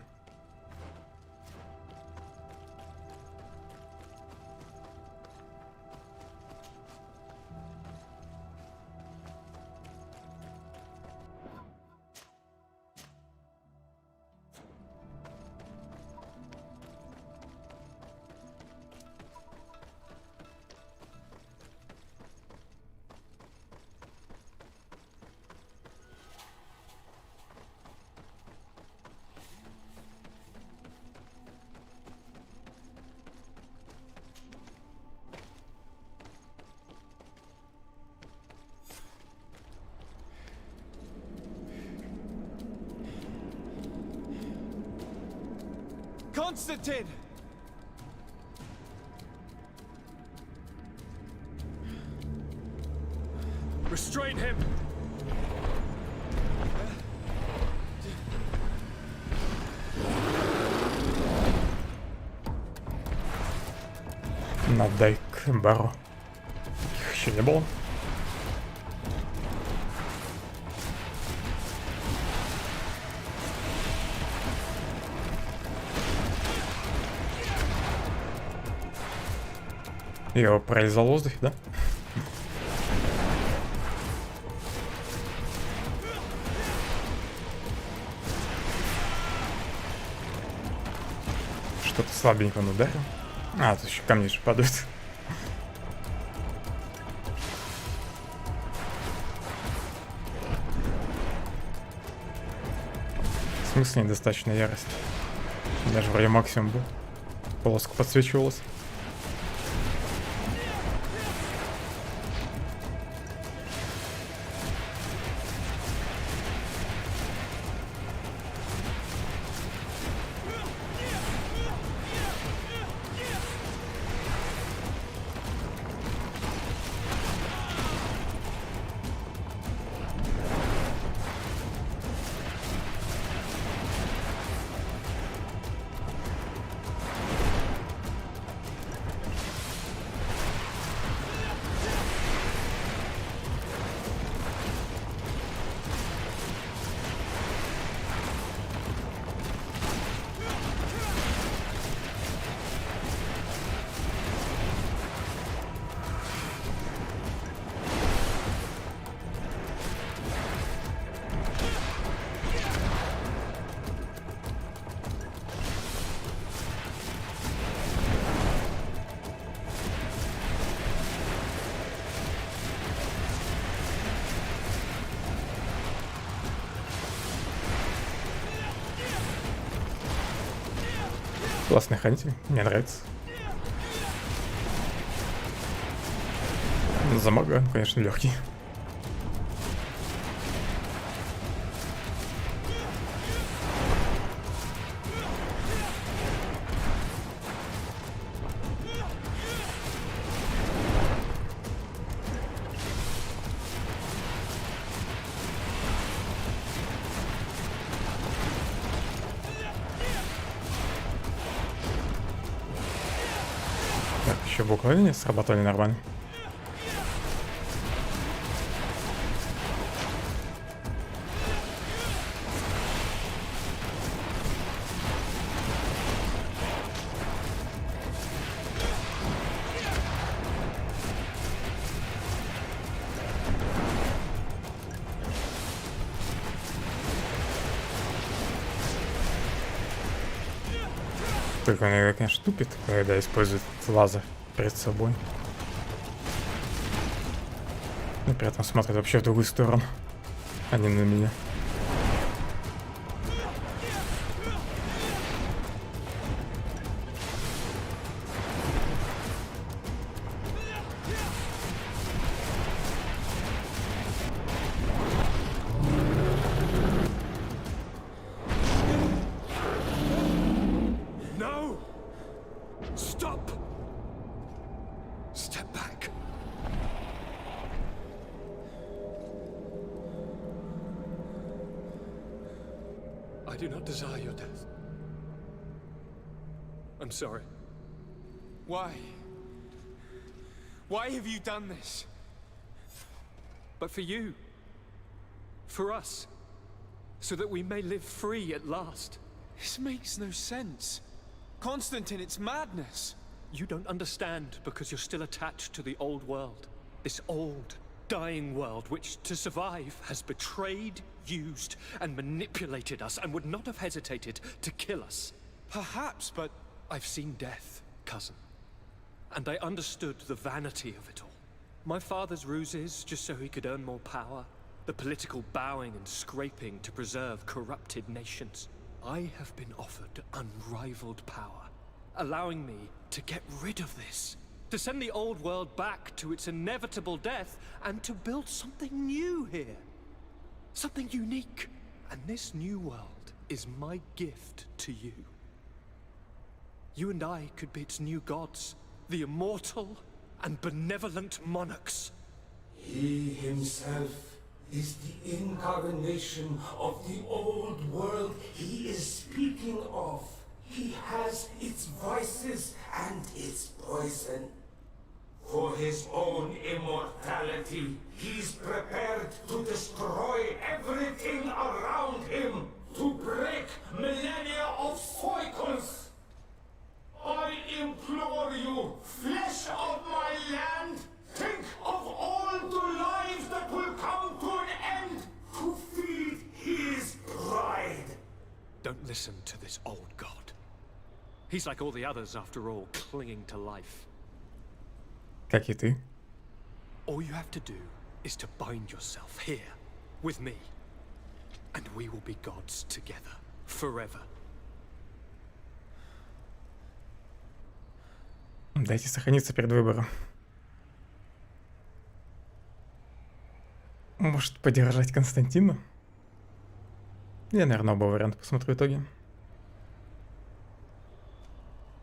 Constantine! Restrain him! Надай к бару. Их еще не было. Я его прорезал в воздухе, да? Что-то слабенько он ударил. А, тут еще камни же падают. смысле недостаточно ярость? Даже вроде максимум был. Полоска подсвечивалась. Классный хранитель, мне нравится. За мага, конечно, легкий. Еще буквально сработали нормально. Только он иногда, конечно, тупит, когда использует лазер перед собой. Но при этом смотрит вообще в другую сторону, а не на меня. I do not desire your death. I'm sorry. Why? Why have you done this? But for you. For us. So that we may live free at last. This makes no sense. Constantine, it's madness. You don't understand because you're still attached to the old world. This old, dying world which, to survive, has betrayed, used, and manipulated us and would not have hesitated to kill us. Perhaps, but I've seen death, cousin. And I understood the vanity of it all. My father's ruses just so he could earn more power. The political bowing and scraping to preserve corrupted nations. I have been offered unrivaled power, allowing me to get rid of this. To send the old world back to its inevitable death and to build something new here. Something unique. And this new world is my gift to you. You and I could be its new gods, the immortal and benevolent monarchs. He himself is the incarnation of the old world he is speaking of. He has its vices and its poison. For his own immortality, he's prepared to destroy everything around him, to break millennia of cycles. I implore you, flesh of my land, think of all the lives that will come to an end to feed his pride. Don't listen to this old god. He's like all the others, after all, clinging to life. Как и ты. All you have to do is to bind yourself here, with me. And we will be gods together, forever. Дайте сохраниться перед выбором. Может, поддержать Константина? Я, наверное, оба варианта посмотрю в итоге.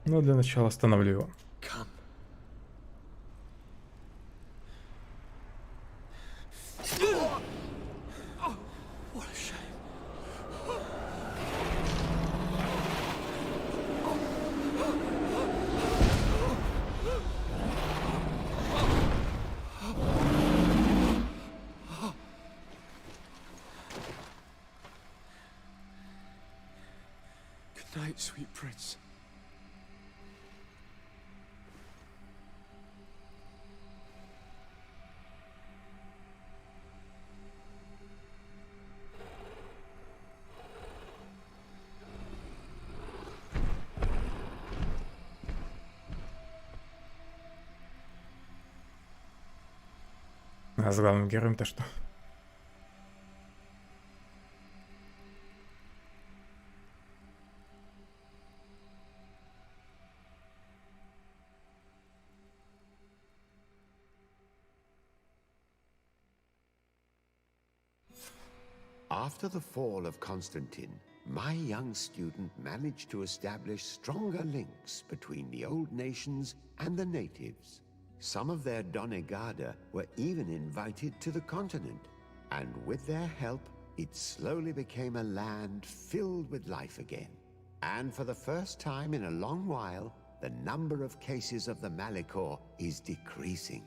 Но для начала остановлю его. Good night, sweet prince. А с главным героем-то что? After the fall of Constantine, my young student managed to establish stronger links between the old nations and the natives. Some of their Donegada were even invited to the continent, and with their help, it slowly became a land filled with life again. And for the first time in a long while, the number of cases of the Malicor is decreasing.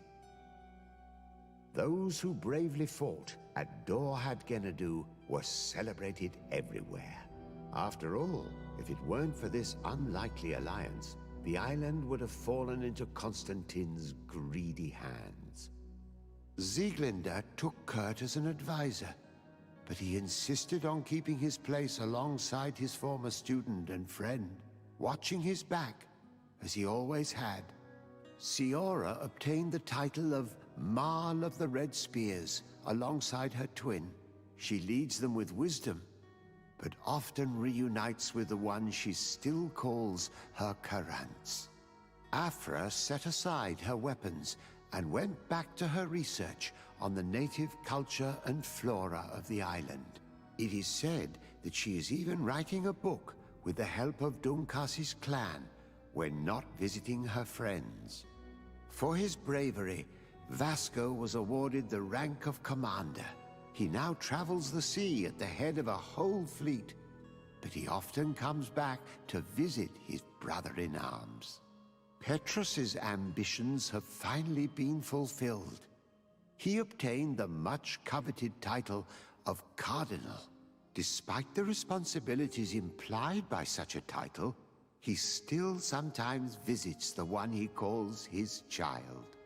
Those who bravely fought at Dorhad Genadu were celebrated everywhere. After all, if it weren't for this unlikely alliance, the island would have fallen into Constantine's greedy hands. Sieglinde took Kurt as an advisor, but he insisted on keeping his place alongside his former student and friend, watching his back, as he always had. Siora obtained the title of Marl of the Red Spears alongside her twin. She leads them with wisdom, but often reunites with the one she still calls her Karants. Afra set aside her weapons and went back to her research on the native culture and flora of the island. It is said that she is even writing a book with the help of Dunkas's clan when not visiting her friends. For his bravery, Vasco was awarded the rank of commander. He now travels the sea at the head of a whole fleet, but he often comes back to visit his brother-in-arms. Petrus's ambitions have finally been fulfilled. He obtained the much-coveted title of Cardinal. Despite the responsibilities implied by such a title, he still sometimes visits the one he calls his child.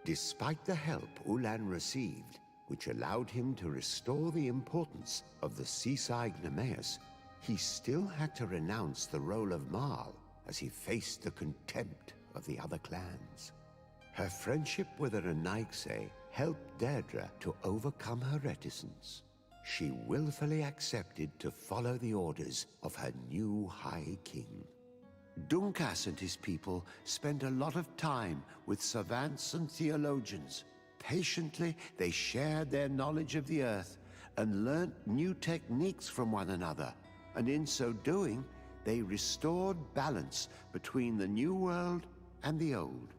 Despite the help Ulan received, which allowed him to restore the importance of the seaside Nemeus, he still had to renounce the role of Marl as he faced the contempt of the other clans. Her friendship with the Renaigse helped Deirdre to overcome her reticence. She willfully accepted to follow the orders of her new High King. Dunkas and his people spent a lot of time with savants and theologians. Patiently, they shared their knowledge of the earth and learnt new techniques from one another, and in so doing, they restored balance between the new world and the old.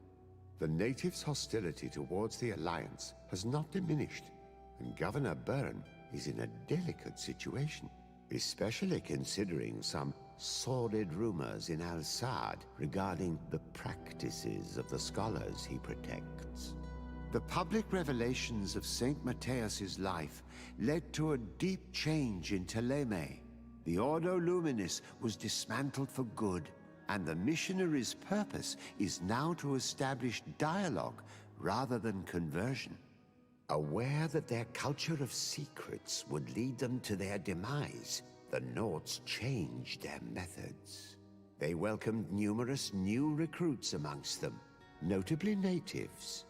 The natives' hostility towards the Alliance has not diminished, and Governor Byrne is in a delicate situation, especially considering some sordid rumors in Al-Sad regarding the practices of the scholars he protects. The public revelations of Saint Matthias's life led to a deep change in Ptolemy. The Ordo Luminis was dismantled for good, and the missionaries' purpose is now to establish dialogue rather than conversion. Aware that their culture of secrets would lead them to their demise, the Nords changed their methods. They welcomed numerous new recruits amongst them, notably natives.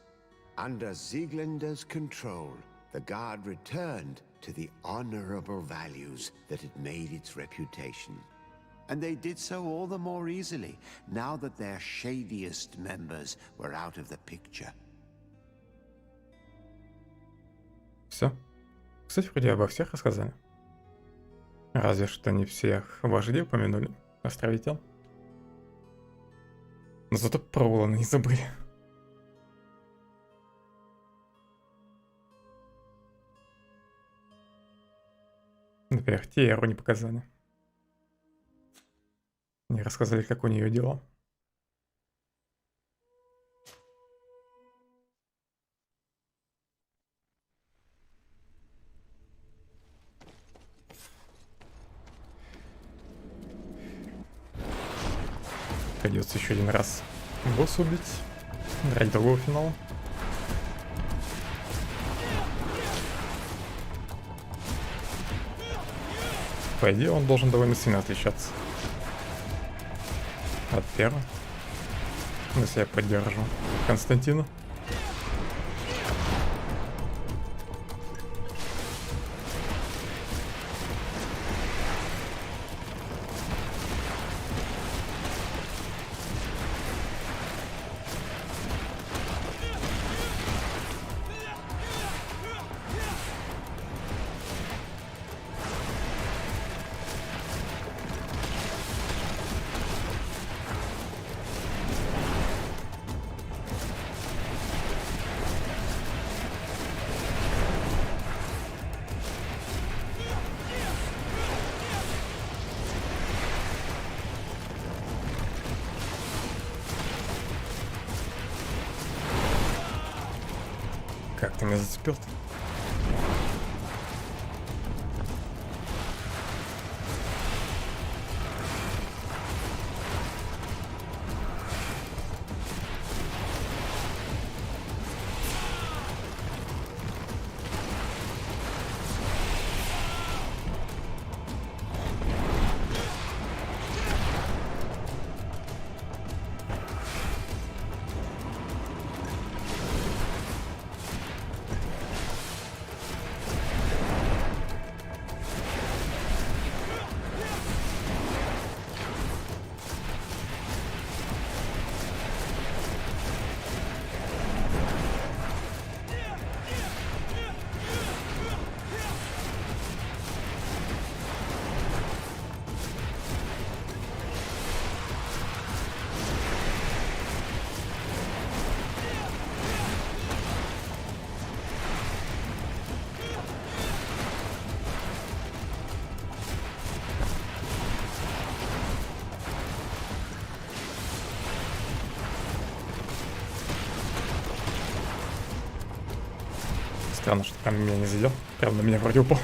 Under Sieglinde's control, the Guard returned to the honorable values that had made its reputation. And they did so all the more easily, now that their shadiest members were out of the picture. Все. Кстати, вроде обо всех рассказали. Разве что не всех вождей упомянули. Островитян. Но зато про Улана не забыли. Например, Тиеру не показали. Не рассказали, как у нее дела. Придется еще один раз босса убить ради другого финала. По идее, он должен довольно сильно отличаться от первого. Если я поддержу Константина. Как ты меня зацепил-то? Странно, что там меня не задел. Прям на меня вроде упал.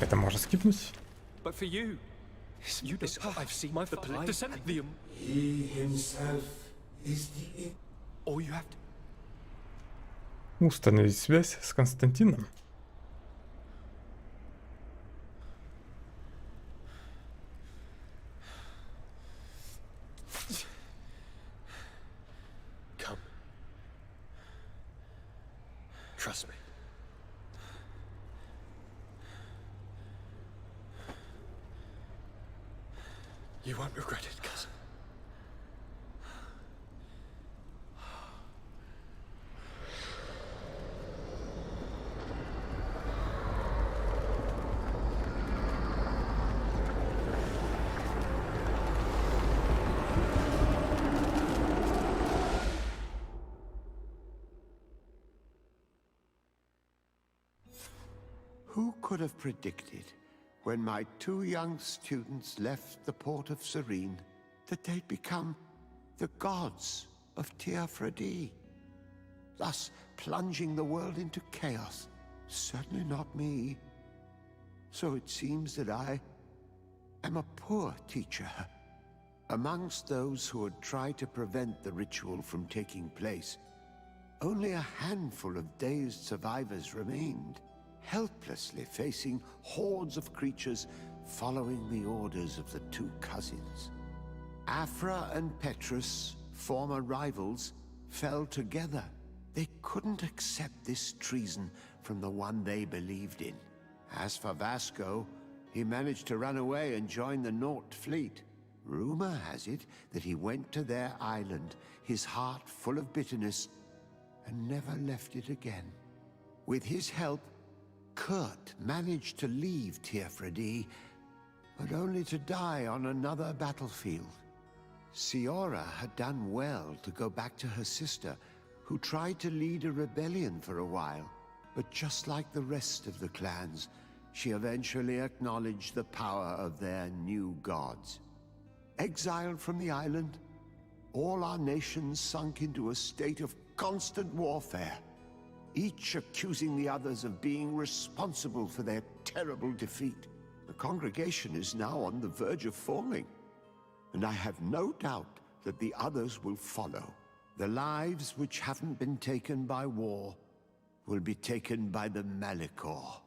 Это можно скипнуть. But for you, I've seen the police descend the He himself is the All you have to Установить связь с Константином. Come. Trust me. You won't regret it, cousin. Who could have predicted, when my 2 young students left the port of Serene, that they'd become the gods of Teofredi, thus plunging the world into chaos? Certainly not me. So it seems that I am a poor teacher. Amongst those who had tried to prevent the ritual from taking place, only a handful of dazed survivors remained, helplessly facing hordes of creatures following the orders of the 2 cousins. Afra and Petrus, former rivals, fell together. They couldn't accept this treason from the one they believed in. As for Vasco, he managed to run away and join the Nort fleet. Rumor has it that he went to their island, his heart full of bitterness, and never left it again. With his help, Kurt managed to leave Teofredi, but only to die on another battlefield. Siora had done well to go back to her sister, who tried to lead a rebellion for a while, but just like the rest of the clans, she eventually acknowledged the power of their new gods. Exiled from the island, all our nations sunk into a state of constant warfare, each accusing the others of being responsible for their terrible defeat. The congregation is now on the verge of falling, and I have no doubt that the others will follow. The lives which haven't been taken by war will be taken by the Malikor.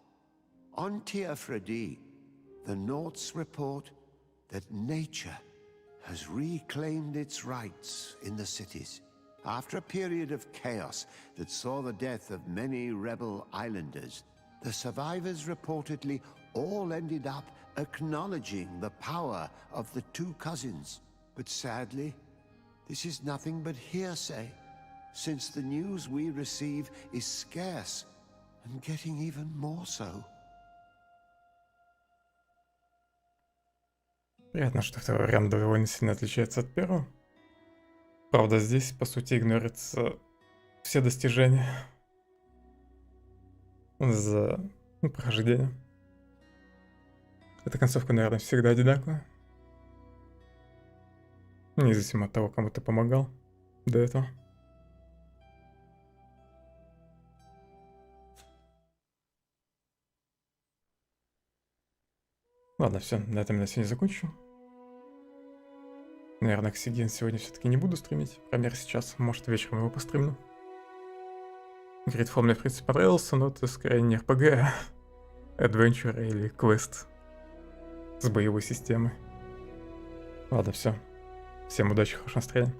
On Teofredi, the Norts report that nature has reclaimed its rights in the cities. After a period of chaos that saw the death of many rebel islanders, the survivors reportedly all ended up acknowledging the power of the 2 cousins. But sadly, this is nothing but hearsay, since the news we receive is scarce and getting even more so. Приятно, что второй вариант довольно сильно отличается от первого. Правда, здесь, по сути, игнорируются все достижения за прохождение. Эта концовка, наверное, всегда одинаковая. Независимо от того, кому ты помогал до этого. Ладно, все, на этом я сегодня закончу. Наверное, Оксиген сегодня все-таки не буду стримить. По крайней мере, сейчас. Может, вечером его постримлю. GreedFall мне, в принципе, понравился, но это скорее не RPG, а Adventure или квест с боевой системой. Ладно, все. Всем удачи, хорошего настроения.